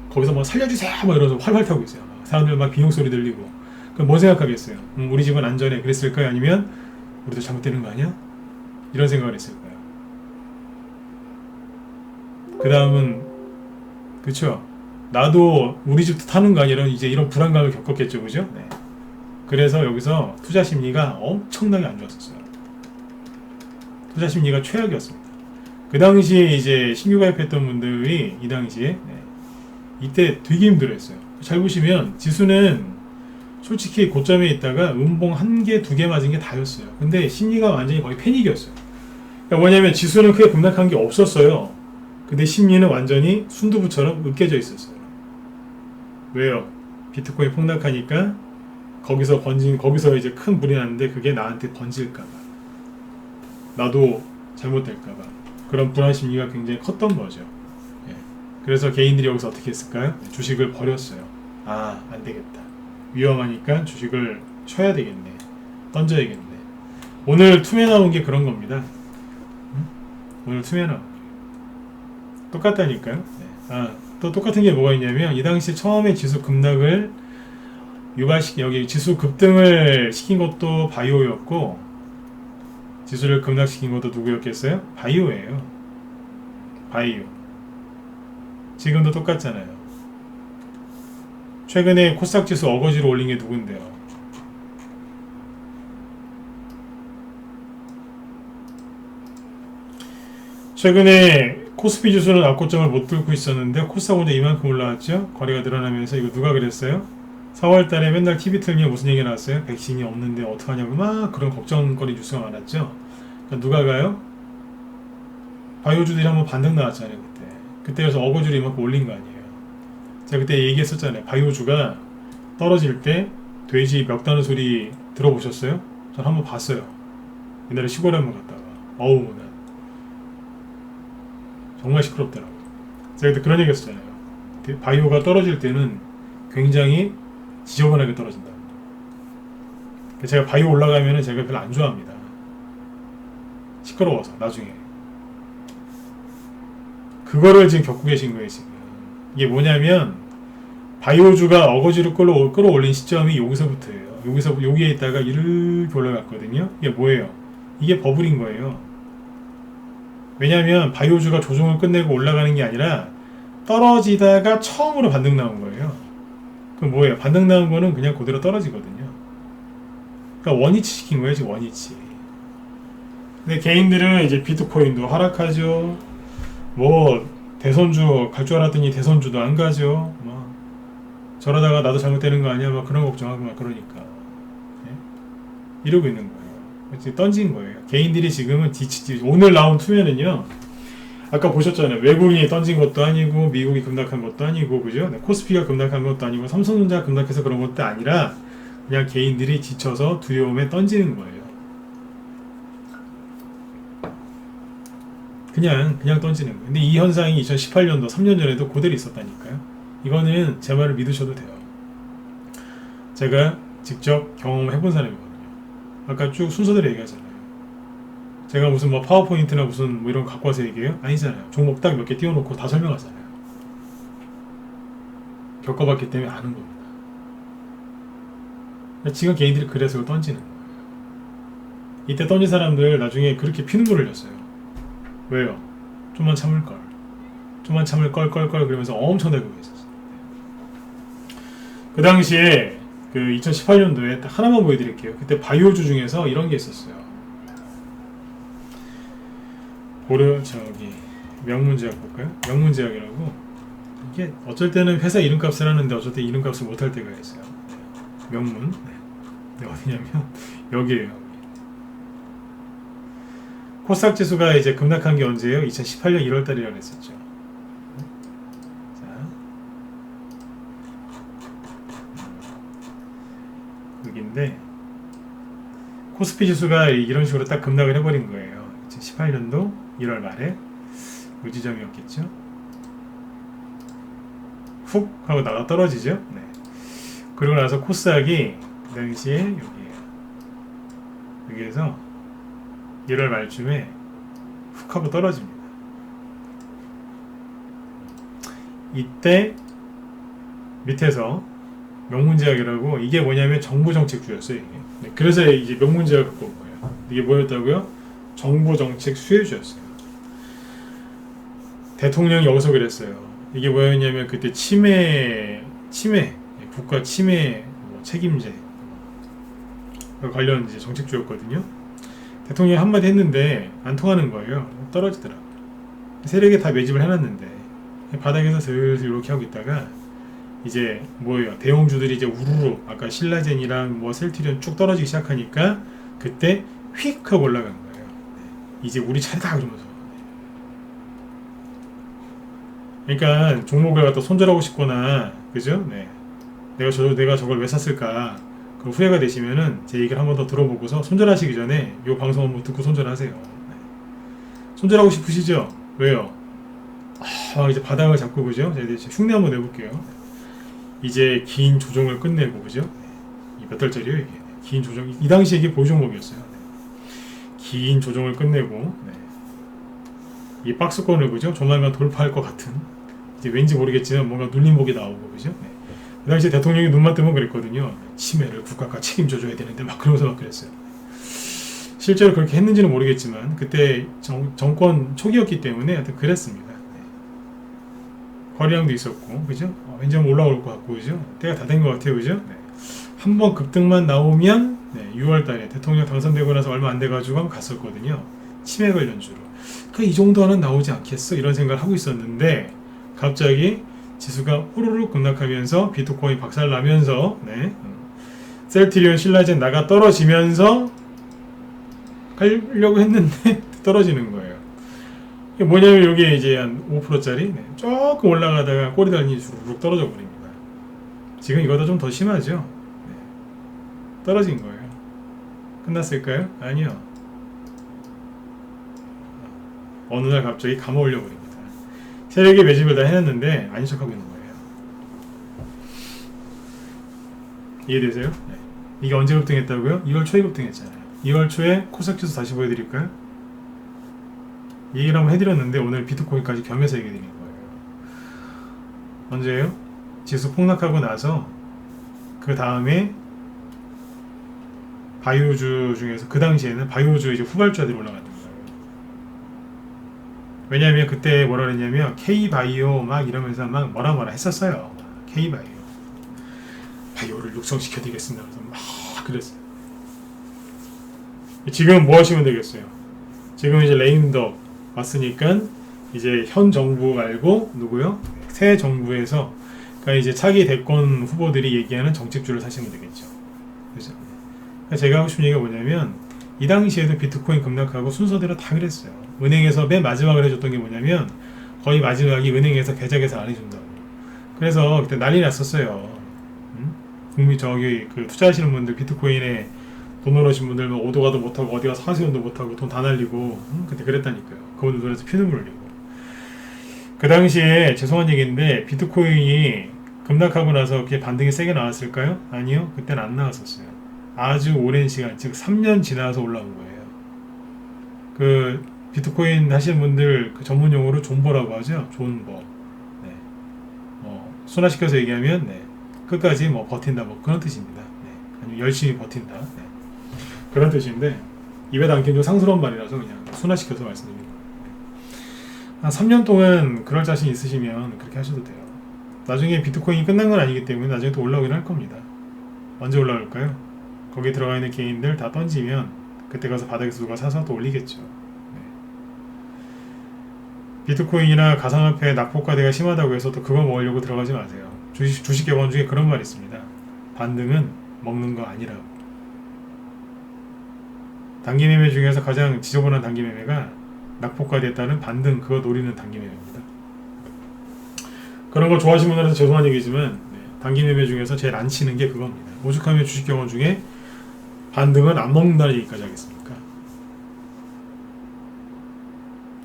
거기서 막 살려주세요! 막 이러면서 활활 타고 있어요. 막. 사람들 막 비명소리 들리고. 그럼 뭐 생각하겠어요? 우리 집은 안전해. 그랬을까요? 아니면 우리도 잘못되는 거 아니야? 이런 생각을 했을까요? 그 다음은 그쵸? 나도 우리 집도 타는 거 아니라 이제 이런 불안감을 겪었겠죠. 그죠? 네. 그래서 여기서 투자 심리가 엄청나게 안 좋았었어요. 투자 심리가 최악이었습니다. 그 당시에 이제 신규 가입했던 분들이 이 당시에 이때 되게 힘들어했어요. 잘 보시면 지수는 솔직히 고점에 있다가 음봉 1개, 2개 맞은 게 다였어요. 근데 심리가 완전히 거의 패닉이었어요. 그러니까 뭐냐면 지수는 크게 급락한 게 없었어요. 근데 심리는 완전히 순두부처럼 으깨져 있었어요. 왜요? 비트코인 폭락하니까 거기서 이제 큰 불이 났는데 그게 나한테 번질까봐, 나도 잘못될까봐, 그런 불안 심리가 굉장히 컸던 거죠. 예. 그래서 개인들이 여기서 어떻게 했을까요? 주식을 버렸어요. 안 되겠다. 위험하니까 주식을 쳐야 되겠네. 던져야겠네. 오늘 투매 나온 게 그런 겁니다. 오늘 투매 나온 똑같다니까요. 네. 또 똑같은 게 뭐가 있냐면 이 당시 처음에 지수 급락을 여기 지수 급등을 시킨 것도 바이오였고 지수를 급락시킨 것도 누구였겠어요? 바이오예요. 바이오. 지금도 똑같잖아요. 최근에 코스닥 지수 어거지로 올린 게 누군데요? 최근에 코스피 지수는 앞고점을 못 뚫고 있었는데 코스닥 혼자 이만큼 올라왔죠? 거래가 늘어나면서 이거 누가 그랬어요? 4월달에 맨날 TV 틀면 무슨 얘기 나왔어요? 백신이 없는데 어떡하냐고 막 그런 걱정거리 뉴스가 많았죠? 그러니까 누가 가요? 바이오주들이 한번 반등 나왔잖아요. 그때 그래서 어거지로 이만큼 올린 거 아니에요. 제가 그때 얘기했었잖아요. 바이오주가 떨어질 때 돼지 멱 다는 소리 들어보셨어요? 전 한번 봤어요. 옛날에 시골에 한번 갔다가 난 정말 시끄럽더라고요. 제가 그때 그런 얘기 했었잖아요. 바이오가 떨어질 때는 굉장히 지저분하게 떨어진다. 제가 바이오 올라가면은 제가 별로 안 좋아합니다. 시끄러워서 나중에. 그거를 지금 겪고 계신 거예요. 지금 이게 뭐냐면 바이오주가 어거지로 끌어올린 시점이 여기서부터예요. 여기에 있다가 이렇게 올라갔거든요. 이게 뭐예요? 이게 버블인 거예요. 왜냐하면 바이오주가 조정을 끝내고 올라가는 게 아니라 떨어지다가 처음으로 반등 나온 거예요. 그럼 뭐예요? 반등 나온 거는 그냥 그대로 떨어지거든요. 그러니까 원위치 시킨 거예요. 지금 원위치. 근데 개인들은 이제 비트코인도 하락하죠. 뭐 대선주 갈 줄 알았더니 대선주도 안 가죠. 저러다가 나도 잘못되는 거 아니야? 막 그런 걱정하고 막 그러니까. 이러고 있는 거예요. 던진 거예요. 개인들이 지금은 오늘 나온 투매는요. 아까 보셨잖아요. 외국인이 던진 것도 아니고 미국이 급락한 것도 아니고 그죠? 코스피가 급락한 것도 아니고 삼성전자가 급락해서 그런 것도 아니라 그냥 개인들이 지쳐서 두려움에 던지는 거예요. 그냥 던지는 거예요. 근데 이 현상이 2018년도 3년 전에도 그대로 있었다니까요. 이거는 제 말을 믿으셔도 돼요. 제가 직접 경험해본 사람이거든요. 아까 쭉 순서대로 얘기하잖아요. 제가 무슨 파워포인트나 무슨 이런 거 갖고 와서 얘기해요? 아니잖아요. 종목 딱 몇 개 띄워놓고 다 설명하잖아요. 겪어봤기 때문에 아는 겁니다. 지금 개인들이 그래서 던지는 거예요. 이때 던진 사람들 나중에 그렇게 피눈물을 흘렸어요. 왜요? 좀만 참을걸 그러면서 엄청 대고 있었어요. 그 당시에 그 2018년도에 딱 하나만 보여드릴게요. 그때 바이오주 중에서 이런 게 있었어요. 명문제약 볼까요? 명문제약이라고. 이게 어쩔 때는 회사 이름값을 하는데 어쩔 때 이름값을 못할 때가 있어요. 명문. 네, 어디냐면 여기에요. 코스닥 지수가 이제 급락한 게 언제예요? 2018년 1월달이라고 했었죠. 자, 여기인데 코스피 지수가 이런 식으로 딱 급락을 해버린 거예요. 2018년도 1월 말에 이 지점이었겠죠. 훅 하고 나가 떨어지죠. 네. 그리고 나서 코스닥이 그 당시에 여기에요. 여기에서 1월 말쯤에 훅 하고 떨어집니다. 이때 밑에서 명문제약이라고, 이게 뭐냐면 정부정책주였어요. 이게. 네, 그래서 이제 명문제약 갖고 온 거예요. 이게 뭐였다고요? 정부정책 수혜주였어요. 대통령이 여기서 그랬어요. 이게 뭐였냐면 그때 치매 국가 치매 책임제 관련 이제 정책주였거든요. 대통령이 한마디 했는데 안 통하는 거예요. 떨어지더라고요. 세력에 다 매집을 해놨는데 바닥에서 슬슬 이렇게 하고 있다가 이제 뭐예요? 대형주들이 이제 우르르 아까 신라젠이랑 뭐 셀트리온 쭉 떨어지기 시작하니까 그때 휙 하고 올라간 거예요. 이제 우리 차례다 그러면서. 그러니까 종목을 갖다 손절하고 싶거나 그죠? 네. 내가 저걸 왜 샀을까? 그 후회가 되시면은 제 얘기를 한번 더 들어보고서 손절하시기 전에 이 방송 한번 듣고 손절하세요. 네. 손절하고 싶으시죠? 왜요? 이제 바닥을 잡고 그죠? 제가 이제 흉내 한번 내볼게요. 이제 긴 조정을 끝내고 그죠? 몇 달짜리요 이게? 긴 조정, 이 당시에 이게 보유 종목이었어요. 긴 조정을 끝내고 이 박스권을 그죠? 조만간 돌파할 것 같은, 이제 왠지 모르겠지만 뭔가 눌림목이 나오고 그죠? 그 당시에 대통령이 눈만 뜨면 그랬거든요. 치매를 국가가 책임져줘야 되는데 막 그러면서 막 그랬어요. 실제로 그렇게 했는지는 모르겠지만 그때 정권 초기였기 때문에 하여튼 그랬습니다. 거래량도 있었고 그죠? 왠지 한번 올라올 것 같고 그죠? 때가 다 된 것 같아요 그죠? 한번 급등만 나오면 6월달에 대통령 당선되고 나서 얼마 안 돼가지고 한번 갔었거든요. 치매 관련주로. 이 정도는 나오지 않겠어? 이런 생각을 하고 있었는데 갑자기 지수가 호로록 급락하면서 비트코인 박살나면서 셀트리온 신라젠 나가 떨어지면서 가려고 했는데 떨어지는 거예요. 이게 뭐냐면 여기에 이제 한 5%짜리 조금 올라가다가 꼬리 달리니 주르륵 떨어져 버립니다. 지금 이거보다 좀 더 심하죠? 떨어진 거예요. 끝났을까요? 아니요. 어느 날 갑자기 감아 올려 버립니다. 세력의 매집을 다 해놨는데 아닌 척하고 있는 거예요. 이해되세요? 네. 이게 언제 급등했다고요? 2월 초에 급등했잖아요. 2월 초에 코스닥 지수 다시 보여드릴까요? 얘기를 한번 해드렸는데 오늘 비트코인까지 겸해서 얘기 드린 거예요. 언제예요? 지수 폭락하고 나서 그 다음에 바이오주 중에서 그 당시에는 바이오주 이제 후발주들이 올라갔던 거예요. 왜냐하면 그때 뭐라 그랬냐면 K바이오 막 이러면서 막 뭐라 했었어요. K바이오 바이오를 육성시켜드리겠습니다. 그래서 막 그랬어요. 지금 뭐 하시면 되겠어요? 지금 이제 레임덕 왔으니까 이제 현 정부 말고 누구요? 새 정부에서 그러니까 이제 차기 대권 후보들이 얘기하는 정책주를 사시면 되겠죠. 그죠? 그러니까 제가 하고 싶은 얘기가 뭐냐면 이 당시에도 비트코인 급락하고 순서대로 다 그랬어요. 은행에서 맨 마지막으로 해줬던 게 뭐냐면 거의 마지막이 은행에서 계좌개설 안 해준다고. 그래서 그때 난리 났었어요. 국민 저기 그 투자하시는 분들 비트코인에 돈 넣으신 분들 오도 가도 못하고 어디 가서 하세요도 못하고 돈 다 날리고 그때 그랬다니까요. 그분들 눈에서 피눈물 흘리고. 그 당시에 죄송한 얘기인데 비트코인이 급락하고 나서 그게 반등이 세게 나왔을까요? 아니요. 그때는 안 나왔었어요. 아주 오랜 시간, 즉 3년 지나서 올라온 거예요. 그 비트코인 하시는 분들 그 전문 용어로 존버라고 하죠. 존버. 순화시켜서 얘기하면 끝까지 뭐 버틴다 뭐 그런 뜻입니다. 아니면 열심히 버틴다. 그런 뜻인데 입에 담긴 좀 상스러운 말이라서 그냥 순화시켜서 말씀드립니다. 한 3년 동안 그럴 자신 있으시면 그렇게 하셔도 돼요. 나중에 비트코인이 끝난 건 아니기 때문에 나중에 또 올라오긴 할 겁니다. 언제 올라올까요? 거기에 들어가 있는 개인들 다 던지면 그때 가서 바닥에서 누가 사서 또 올리겠죠. 비트코인이나 가상화폐 낙폭과대가 심하다고 해서 또 그거 먹으려고 들어가지 마세요. 주식 개발 중에 그런 말이 있습니다. 반등은 먹는 거 아니라고. 단기 매매 중에서 가장 지저분한 단기 매매가 낙폭과대에 따른 반등, 그거 노리는 단기 매매입니다. 그런 거 좋아하시는 분들한테 죄송한 얘기지만 단기 매매 중에서 제일 안 치는 게 그겁니다. 오죽하면 주식 경험 중에 반등은 안 먹는다는 얘기까지 하겠습니까?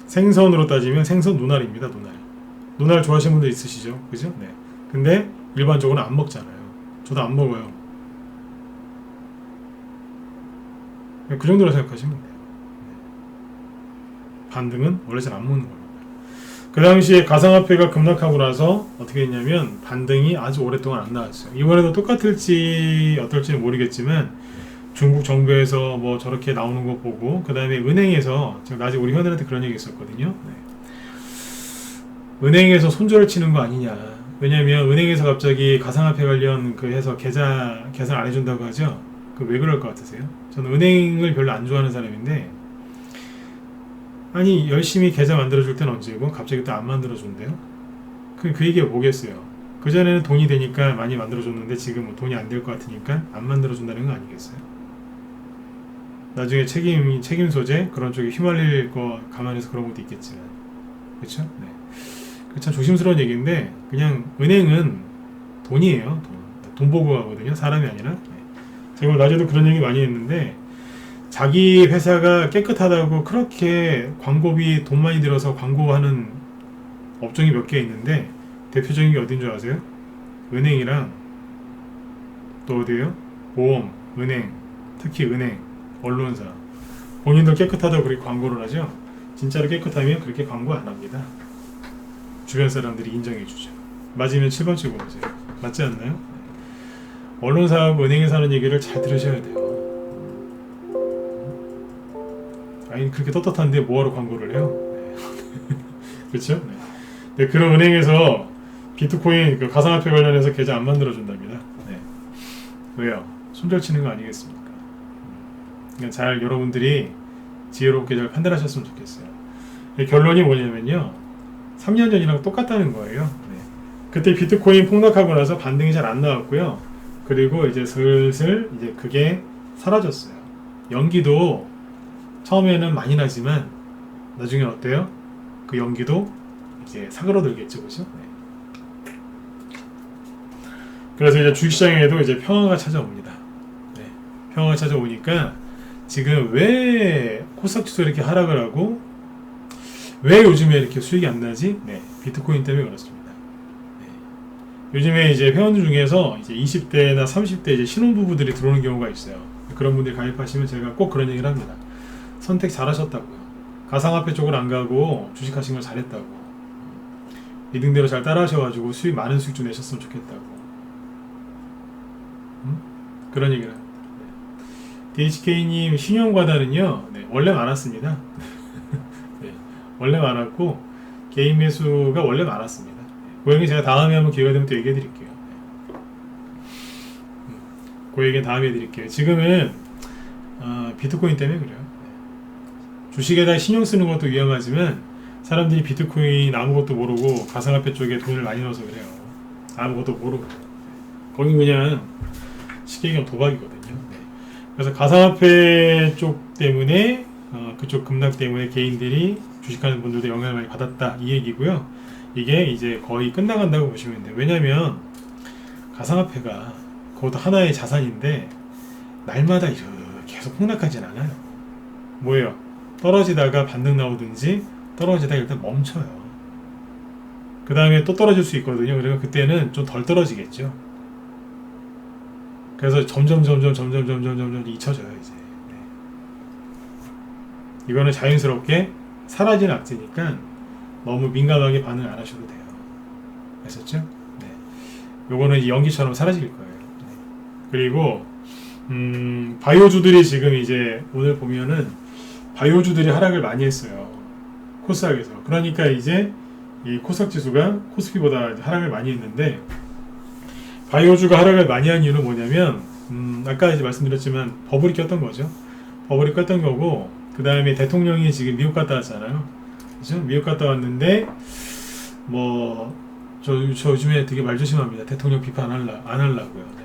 생선으로 따지면 생선 눈알입니다. 눈알. 눈알 좋아하시는 분들 있으시죠? 그죠? 네. 근데 일반적으로 안 먹잖아요. 저도 안 먹어요. 그 정도로 생각하시면 돼요. 반등은 원래 잘 안 먹는 겁니다. 그 당시에 가상화폐가 급락하고 나서 어떻게 했냐면 반등이 아주 오랫동안 안 나왔어요. 이번에도 똑같을지 어떨지는 모르겠지만 중국 정부에서 뭐 저렇게 나오는 거 보고, 그 다음에 은행에서, 제가 아직 우리 회원들한테 그런 얘기 했었거든요. 네. 은행에서 손절을 치는 거 아니냐. 왜냐면 은행에서 갑자기 가상화폐 관련 그 해서 계산 안 해준다고 하죠. 그 왜 그럴 것 같으세요? 저는 은행을 별로 안 좋아하는 사람인데, 아니 열심히 계좌 만들어줄 때는 언제고 갑자기 또 안 만들어준대요? 그 얘기가 뭐겠어요? 그전에는 돈이 되니까 많이 만들어줬는데 지금은 돈이 안 될 것 같으니까 안 만들어준다는 거 아니겠어요? 나중에 책임 소재 그런 쪽에 휘말릴 거 감안해서 그런 것도 있겠지만, 그렇죠? 네. 그 참 조심스러운 얘기인데, 그냥 은행은 돈이에요. 돈 보고 가거든요. 사람이 아니라. 네. 제가 낮에도 그런 얘기 많이 했는데, 자기 회사가 깨끗하다고 그렇게 광고비 돈 많이 들어서 광고하는 업종이 몇 개 있는데, 대표적인 게 어딘 줄 아세요? 은행이랑 또 어디예요? 보험, 은행, 특히 은행, 언론사. 본인들 깨끗하다고 그렇게 광고를 하죠. 진짜로 깨끗하면 그렇게 광고 안 합니다. 주변 사람들이 인정해 주죠. 맞으면 7번 찍어 보세요. 맞지 않나요? 언론사하고 은행에서 하는 얘기를 잘 들으셔야 돼요. 아니 그렇게 떳떳한데 뭐하러 광고를 해요? 네. 그렇죠? 네. 네, 그런 은행에서 비트코인 그 가상화폐 관련해서 계좌 안 만들어준답니다. 네. 왜요? 손절 치는 거 아니겠습니까? 그러니까 잘 여러분들이 지혜롭게 잘 판단하셨으면 좋겠어요. 결론이 뭐냐면요, 3년 전이랑 똑같다는 거예요. 네. 그때 비트코인 폭락하고 나서 반등이 잘 안 나왔고요. 그리고 이제 슬슬 이제 그게 사라졌어요. 연기도 처음에는 많이 나지만 나중에 어때요? 그 연기도 이제 사그러들겠죠, 그죠? 네. 그래서 이제 주식시장에도 이제 평화가 찾아옵니다. 네. 평화가 찾아오니까 지금 왜 코스닥 지수 이렇게 하락을 하고 왜 요즘에 이렇게 수익이 안 나지? 네, 비트코인 때문에 그렇습니다. 네. 요즘에 이제 회원들 중에서 이제 20대나 30대 이제 신혼부부들이 들어오는 경우가 있어요. 그런 분들이 가입하시면 제가 꼭 그런 얘기를 합니다. 선택 잘하셨다고요. 가상화폐 쪽으로 안 가고 주식하신 걸 잘했다고. 리딩대로 잘 따라하셔가지고 많은 수익 좀 내셨으면 좋겠다고. 그런 얘기를 합니다. 네. DHK님 신용과다는요, 네, 원래 많았습니다. 네, 원래 많았고 개인 매수가 원래 많았습니다. 그 얘기 제가 다음에 한번 기회가 되면 또 얘기해 드릴게요. 그 얘기 다음에 해드릴게요. 지금은 비트코인 때문에 그래요. 주식에다 신용 쓰는 것도 위험하지만 사람들이 비트코인 아무것도 모르고 가상화폐 쪽에 돈을 많이 넣어서 그래요. 아무것도 모르고. 거긴 그냥 쉽게 얘기하면 도박이거든요. 네. 그래서 가상화폐 쪽 때문에 그쪽 급락 때문에 개인들이 주식하는 분들도 영향을 많이 받았다, 이 얘기고요. 이게 이제 거의 끝나간다고 보시면 돼요. 왜냐면 가상화폐가 그것도 하나의 자산인데 날마다 이렇게 계속 폭락하진 않아요. 뭐예요? 떨어지다가 반등 나오든지 떨어지다가 일단 멈춰요. 그 다음에 또 떨어질 수 있거든요. 그러니까 그때는 좀 덜 떨어지겠죠. 그래서 점점 잊혀져요 이제. 네. 이거는 자연스럽게 사라지는 악재니까 너무 민감하게 반응 안 하셔도 돼요. 아셨죠? 네. 요거는 연기처럼 사라질 거예요. 네. 그리고 바이오주들이 지금 이제 오늘 보면은 바이오주들이 하락을 많이 했어요. 코스닥에서. 그러니까 이제 이 코스닥 지수가 코스피보다 하락을 많이 했는데, 바이오주가 하락을 많이 한 이유는 뭐냐면 아까 이제 말씀드렸지만 버블이 꼈던 거죠. 버블이 꼈던 거고, 그 다음에 대통령이 지금 미국 갔다 왔잖아요. 그죠? 미국 갔다 왔는데 저 요즘에 되게 말 조심합니다. 대통령 비판 안 하려고요. 네.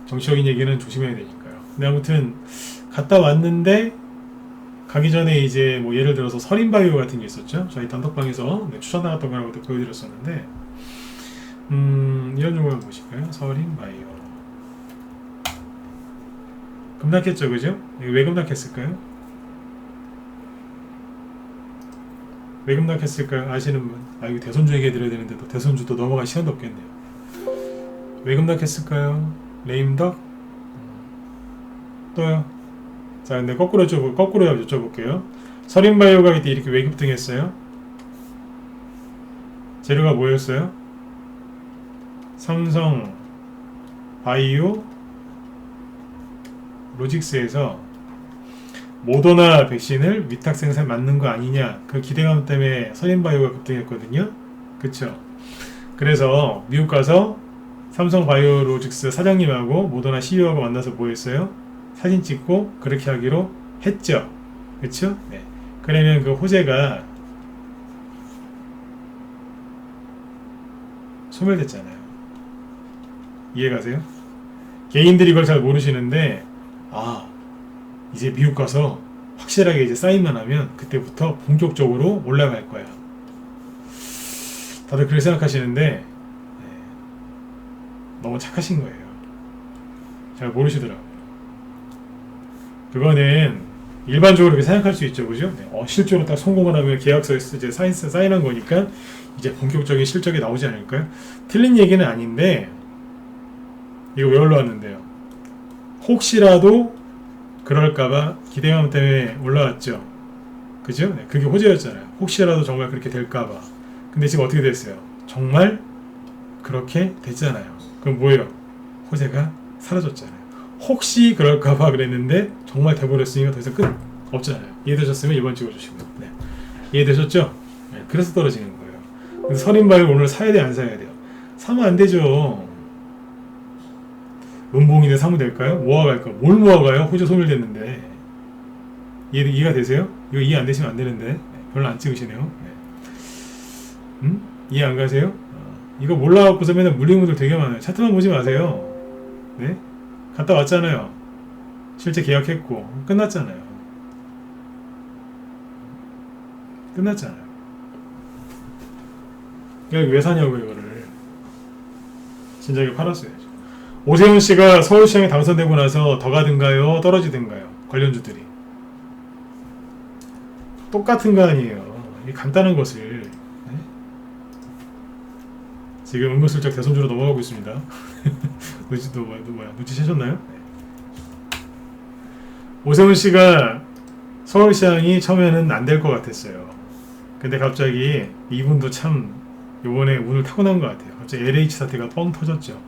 정치적인 얘기는 조심해야 되니까요. 근데 아무튼 갔다 왔는데 가기 전에 이제 뭐 예를 들어서 서린바이오 같은 게 있었죠. 저희 단톡방에서 추천 나갔던 거라고 보여드렸었는데 이런 종류 한번 보실까요? 서린바이오 급락했죠, 그죠? 이거 왜 급락했을까요? 왜 급락했을까요? 아시는 분? 아, 이거 대선주 얘기해 드려야 되는데 또 대선주 또 넘어갈 시간도 없겠네요. 왜 급락했을까요? 레임덕? 또요? 자, 근데 거꾸로 여쭤볼게요. 서린바이오가 이때 이렇게 왜 급등했어요? 재료가 뭐였어요? 삼성 바이오 로직스에서 모더나 백신을 위탁 생산 맞는 거 아니냐, 그 기대감 때문에 서린바이오가 급등했거든요. 그쵸? 그래서 미국 가서 삼성 바이오로직스 사장님하고 모더나 CEO하고 만나서 뭐 했어요? 사진 찍고 그렇게 하기로 했죠. 그쵸? 네. 그러면 그 호재가 소멸됐잖아요. 이해가세요? 개인들이 이걸 잘 모르시는데, 아, 이제 미국 가서 확실하게 이제 사인만 하면 그때부터 본격적으로 올라갈 거야. 다들 그렇게 생각하시는데, 네, 너무 착하신 거예요. 잘 모르시더라고요. 그거는 일반적으로 그렇게 생각할 수 있죠, 그죠? 네, 실제로 딱 성공을 하면 계약서에 이제 사인한 거니까 이제 본격적인 실적이 나오지 않을까요? 틀린 얘기는 아닌데, 이거 왜 올라왔는데요? 혹시라도 그럴까봐 기대감 때문에 올라왔죠. 그죠? 네, 그게 호재였잖아요. 혹시라도 정말 그렇게 될까봐. 근데 지금 어떻게 됐어요? 정말 그렇게 됐잖아요. 그럼 뭐예요? 호재가 사라졌잖아요. 혹시 그럴까봐 그랬는데 정말 돼버렸으니까 더 이상 끝 없잖아요. 이해되셨으면 1번 찍어주시고요. 네. 이해되셨죠? 네, 그래서 떨어지는 거예요. 그래서 서린바이오 오늘 사야 돼, 안 사야 돼요? 사면 안 되죠. 은봉인데 사면 될까요? 모아갈까? 뭘 모아가요? 호재 소멸됐는데. 이해가 되세요? 이거 이해 안 되시면 안 되는데. 네, 별로 안 찍으시네요. 네. 이해 안 가세요? 이거 몰라갖고서 맨날 물린 분들 되게 많아요. 차트만 보지 마세요. 네? 갔다 왔잖아요. 실제 계약했고 끝났잖아요. 끝났잖아요. 그러니까 왜 사냐고 이거를. 진작에 팔았어야죠. 오세훈 씨가 서울시장에 당선되고 나서 더 가든가요? 떨어지든가요? 관련주들이. 똑같은 거 아니에요. 이 간단한 것을. 네? 지금 은근슬쩍 대선주로 넘어가고 있습니다. 눈치채셨나요? 네. 오세훈 씨가 서울시장이 처음에는 안 될 것 같았어요. 근데 갑자기 이분도 참 요번에 운을 타고난 것 같아요. 갑자기 LH 사태가 뻥 터졌죠.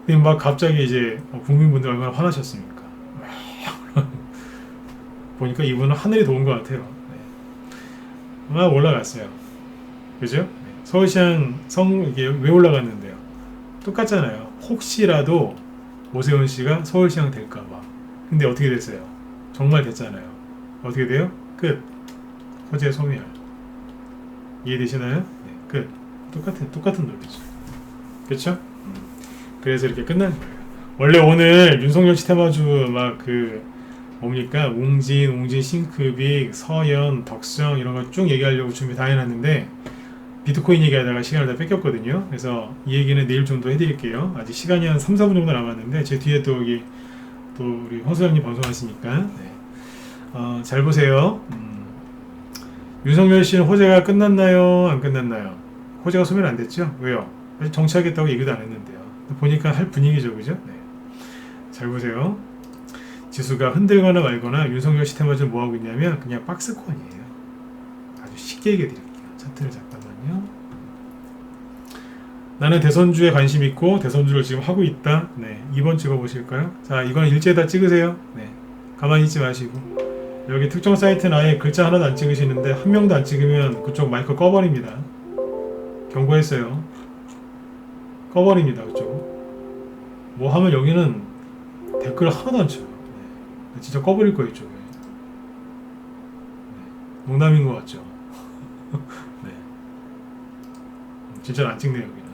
근데 막 갑자기 이제 국민분들 얼마나 화나셨습니까? 보니까 이분은 하늘이 도운 것 같아요. 네. 막 올라갔어요. 그죠? 네. 서울시장 이게 왜 올라갔는데요? 똑같잖아요. 혹시라도 오세훈 씨가 서울시장 될까봐. 근데 어떻게 됐어요? 정말 됐잖아요. 어떻게 돼요? 끝. 호재 소멸. 이해되시나요? 네, 끝. 똑같은 논리죠. 그렇죠? 그래서 이렇게 끝난 거예요. 원래 오늘 윤석열 씨 테마주 막 뭡니까? 웅진, 싱크빅, 서현, 덕성 이런 거 쭉 얘기하려고 준비 다 해놨는데 비트코인 얘기하다가 시간을 다 뺏겼거든요. 그래서 이 얘기는 내일 정도 해드릴게요. 아직 시간이 한 3, 4분 정도 남았는데 제 뒤에 또 여기 또 우리 허수장님 방송하시니까 네. 잘 보세요. 윤석열 씨는 호재가 끝났나요? 안 끝났나요? 호재가 소멸 안 됐죠? 왜요? 아직 정치하겠다고 얘기도 안 했는데요. 보니까 할 분위기죠, 그죠? 네. 잘 보세요. 지수가 흔들거나 말거나 윤석열 씨 테마주는 뭐 하고 있냐면 그냥 박스권이에요. 아주 쉽게 얘기해 드릴게요. 차트를 잠깐만요. 나는 대선주에 관심 있고 대선주를 지금 하고 있다. 네, 2번 찍어 보실까요? 자, 이건 일제에다 찍으세요. 네, 가만히 있지 마시고 여기 특정 사이트는 아예 글자 하나도 안 찍으시는데 한 명도 안 찍으면 그쪽 마이크 꺼버립니다. 경고했어요. 꺼버립니다. 그쪽. 뭐 하면 여기는 댓글 하나도 안 쳐요. 네, 진짜 꺼버릴 거예요, 이쪽에. 네, 농담인 것 같죠? 네. 진짜 안 찍네요, 여기는.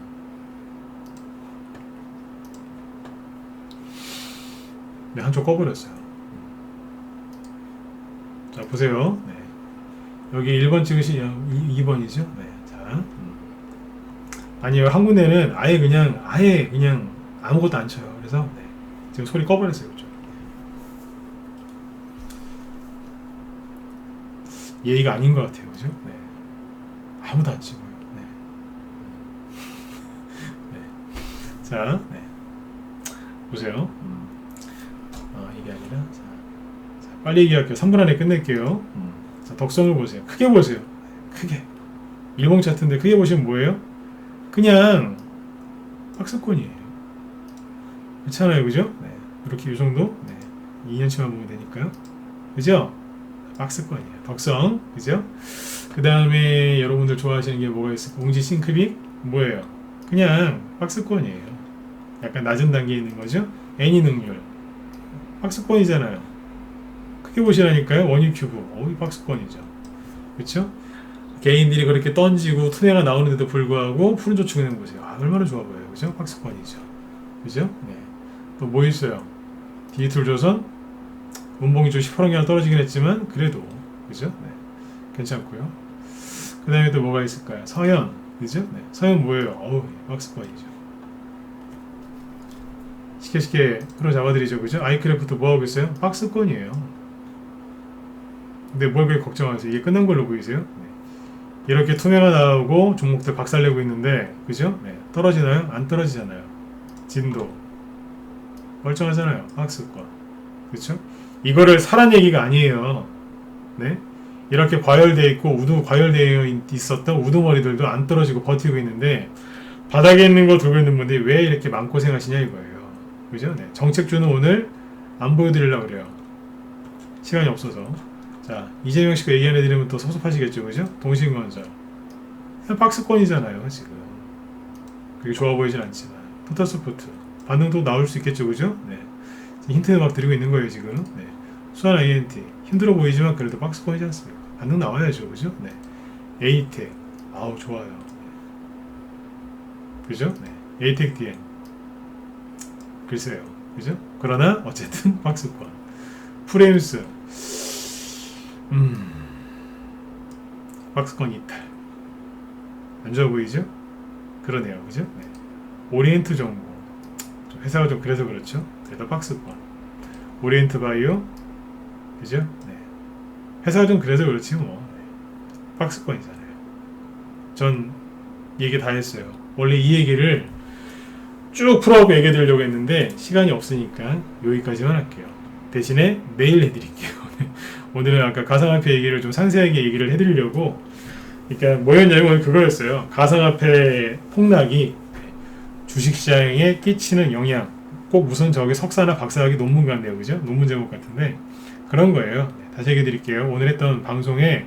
네, 한쪽 꺼버렸어요. 자, 보세요. 네. 여기 1번 찍으시면 2번이죠. 네. 자, 아니요, 한 군데는 아예 그냥 아무것도 안 쳐요. 그래서 네. 지금 소리 꺼버렸어요. 그죠? 예의가 아닌 것 같아요. 그죠? 네. 아무도 안 치고요. 네. 네. 자, 네. 보세요. 이게 아니라 자, 빨리 얘기할게요. 3분 안에 끝낼게요. 자, 덕성을 보세요. 크게 보세요. 크게. 일봉 차트인데 크게 보시면 뭐예요? 그냥 박스권이에요. 그렇잖아요. 그죠? 네. 이렇게 이 정도? 네. 2년치만 보면 되니까요. 그죠? 박스권이에요. 덕성. 그죠? 그 다음에 여러분들 좋아하시는 게 뭐가 있을까? 웅지 싱크빅? 뭐예요? 그냥 박스권이에요. 약간 낮은 단계에 있는 거죠? 애니 능률. 박스권이잖아요. 크게 보시라니까요. 원유 큐브. 어이 박스권이죠. 그쵸? 개인들이 그렇게 던지고 투네가 나오는데도 불구하고 푸른 저축은행 보세요. 아, 얼마나 좋아 보여요. 그죠? 박스권이죠. 그죠? 네. 또 뭐 있어요? 디지털 조선? 운봉이 좀 시퍼런게 떨어지긴 했지만 그래도 그죠? 네. 괜찮고요. 그 다음에 또 뭐가 있을까요? 서현. 그죠? 네. 서현 뭐예요? 어우, 박스권이죠. 쉽게 프로 잡아드리죠. 그죠? 아이크래프트 뭐하고 있어요? 박스권이에요. 근데 뭘 그렇게 걱정하세요? 이게 끝난 걸로 보이세요? 네. 이렇게 투명화 나오고 종목들 박살내고 있는데 그죠? 네. 떨어지나요? 안 떨어지잖아요. 진도 멀쩡하잖아요. 박스권. 그쵸? 이거를 사란 얘기가 아니에요. 네? 이렇게 과열되어 있고 과열되어 있었던 우두머리들도 안 떨어지고 버티고 있는데 바닥에 있는 거 들고 있는 분들이 왜 이렇게 마음고생 하시냐 이거예요. 그죠? 네. 정책주는 오늘 안 보여드리려고 그래요. 시간이 없어서. 자, 이재명 씨가 얘기 안 해드리면 또 섭섭하시겠죠. 그죠? 동신건설. 그냥 박스권이잖아요, 지금. 그게 좋아 보이진 않지만. 포터스포트. 반응도 나올 수 있겠죠. 그죠? 네. 힌트 막 드리고 있는 거예요, 지금. 네. 수완 INT. 힘들어 보이지만 그래도 박스권이지 않습니까? 반응 나와야죠. 그죠? 네. 에이텍. 아우, 좋아요. 그죠? 네. 에이텍 DM. 글쎄요. 그죠? 그러나 어쨌든 박스권. 프레임스. 박스권 이탈. 안 좋아 보이죠? 그러네요. 그죠? 네. 오리엔트 정보. 회사가 좀 그래서 그렇죠. 그래도 박스권. 오리엔트 바이오. 그죠? 네. 회사가 좀 그래서 그렇지 뭐. 네. 박스권이잖아요. 전 얘기 다 했어요. 원래 이 얘기를 쭉 풀어갖고 얘기해 드리려고 했는데 시간이 없으니까 여기까지만 할게요. 대신에 내일 해드릴게요. 오늘은 아까 가상화폐 얘기를 좀 상세하게 얘기를 해드리려고. 그러니까 뭐였냐면 그거였어요. 가상화폐 폭락이 주식시장에 끼치는 영향. 꼭 무슨 저기 석사나 박사학위 논문 같네요. 그죠? 논문 제목 같은데 그런 거예요. 네, 다시 얘기해 드릴게요. 오늘 했던 방송의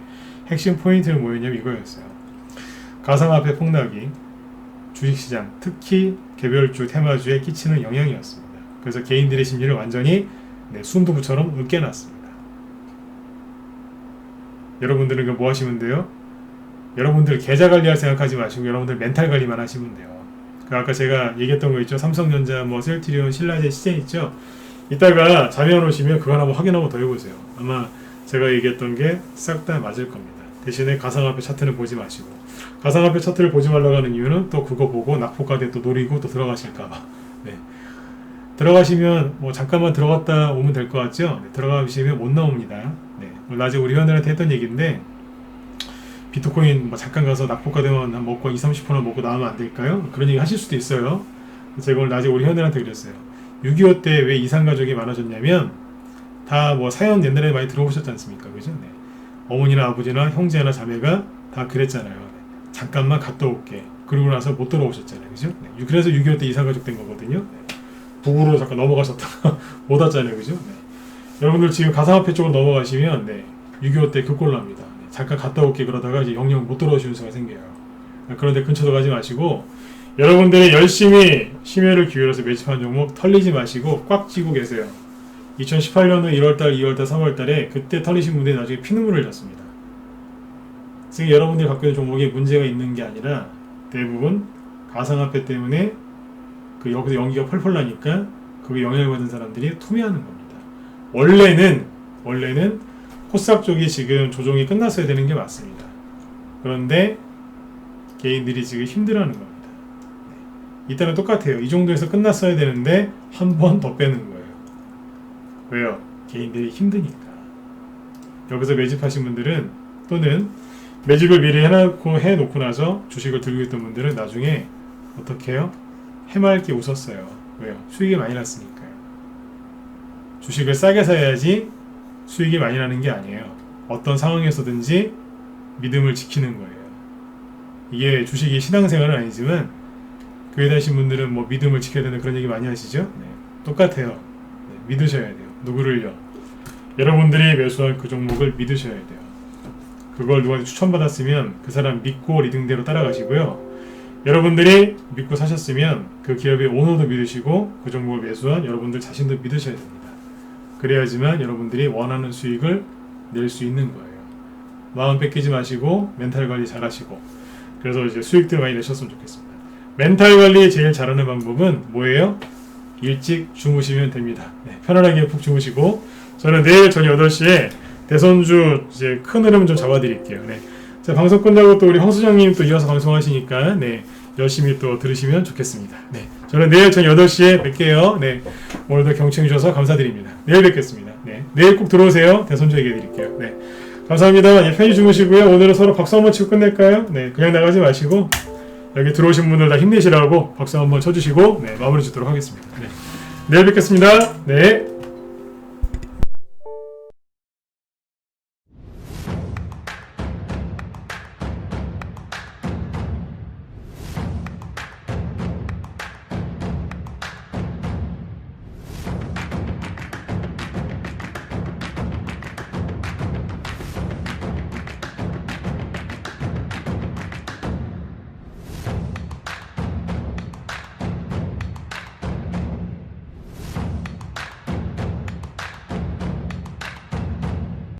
핵심 포인트는 뭐였냐면 이거였어요. 가상화폐 폭락이 주식시장, 특히 개별주, 테마주에 끼치는 영향이었습니다. 그래서 개인들의 심리를 완전히 순두부처럼 으깨놨습니다. 여러분들은 뭐 하시면 돼요? 여러분들 계좌 관리할 생각하지 마시고 여러분들 멘탈 관리만 하시면 돼요. 아까 제가 얘기했던 거 있죠? 삼성전자, 셀트리온, 신라제 시제 있죠? 이따가 자료해 놓으시면 그거 한번 확인하고 더 해보세요. 아마 제가 얘기했던 게 싹 다 맞을 겁니다. 대신에 가상화폐 차트는 보지 마시고. 가상화폐 차트를 보지 말라고 하는 이유는 또 그거 보고 낙폭가대 또 노리고 또 들어가실까봐. 네. 들어가시면 뭐 잠깐만 들어갔다 오면 될 것 같죠? 네. 들어가시면 못 나옵니다. 네. 낮에 우리 회원들한테 했던 얘기인데 비트코인 뭐 잠깐 가서 낙폭가대만 먹고 20-30%나 먹고 나오면 안 될까요? 그런 얘기 하실 수도 있어요. 제가 오늘 낮에 우리 회원들한테 그랬어요. 6.25 때 왜 이산가족이 많아졌냐면 다 뭐 사연 옛날에 많이 들어보셨지 않습니까? 그죠? 네. 어머니나 아버지나 형제나 자매가 다 그랬잖아요. 네. 잠깐만 갔다 올게. 그러고 나서 못 돌아오셨잖아요. 그죠? 네. 그래서 6.25 때 이산가족 된 거거든요. 네. 북으로 잠깐 넘어가셨다가 못 왔잖아요. 그죠? 네. 여러분들 지금 가상화폐 쪽으로 넘어가시면 6.25 때 그 꼴 납니다. 네. 잠깐 갔다 올게 그러다가 이제 영영 못 돌아오시는 수가 생겨요. 그런데 근처도 가지 마시고 여러분들이 열심히 심혈을 기울여서 매집한 종목 털리지 마시고 꽉 쥐고 계세요. 2018년은 1월달, 2월달, 3월달에 그때 털리신 분들이 나중에 피눈물을 흘렸습니다. 지금 여러분들이 갖고 있는 종목에 문제가 있는 게 아니라 대부분 가상화폐 때문에 그 여기서 연기가 펄펄 나니까 그 영향을 받은 사람들이 투매하는 겁니다. 원래는 코스닥 쪽이 지금 조정이 끝났어야 되는 게 맞습니다. 그런데 개인들이 지금 힘들어하는 겁니다. 이때는 똑같아요. 이 정도에서 끝났어야 되는데 한 번 더 빼는 거예요. 왜요? 개인들이 힘드니까. 여기서 매집하신 분들은 또는 매집을 미리 해놓고 나서 주식을 들고 있던 분들은 나중에 어떻게 해요? 해맑게 웃었어요. 왜요? 수익이 많이 났으니까요. 주식을 싸게 사야지 수익이 많이 나는 게 아니에요. 어떤 상황에서든지 믿음을 지키는 거예요. 이게 주식이 신앙생활은 아니지만 교회 다니신 분들은 뭐 믿음을 지켜야 되는 그런 얘기 많이 하시죠? 네. 똑같아요. 네. 믿으셔야 돼요. 누구를요? 여러분들이 매수한 그 종목을 믿으셔야 돼요. 그걸 누구한테 추천받았으면 그 사람 믿고 리딩대로 따라가시고요. 여러분들이 믿고 사셨으면 그 기업의 오너도 믿으시고 그 종목을 매수한 여러분들 자신도 믿으셔야 됩니다. 그래야지만 여러분들이 원하는 수익을 낼 수 있는 거예요. 마음 뺏기지 마시고 멘탈 관리 잘 하시고 그래서 이제 수익들 많이 내셨으면 좋겠습니다. 멘탈 관리 제일 잘하는 방법은 뭐예요? 일찍 주무시면 됩니다. 네, 편안하게 푹 주무시고 저는 내일 저녁 8시에 대선주 이제 큰 흐름 좀 잡아드릴게요. 네. 자, 방송 끝나고 또 우리 황수장님 또 이어서 방송하시니까 네, 열심히 또 들으시면 좋겠습니다. 네, 저는 내일 저녁 8시에 뵐게요. 네, 오늘도 경청해 주셔서 감사드립니다. 내일 뵙겠습니다. 네, 내일 꼭 들어오세요. 대선주 얘기해 드릴게요. 네, 감사합니다. 예, 편히 주무시고요. 오늘은 서로 박수 한번 치고 끝낼까요? 네, 그냥 나가지 마시고 여기 들어오신 분들 다 힘내시라고 박수 한번 쳐주시고 네, 마무리 짓도록 하겠습니다. 네, 내일 뵙겠습니다. 네.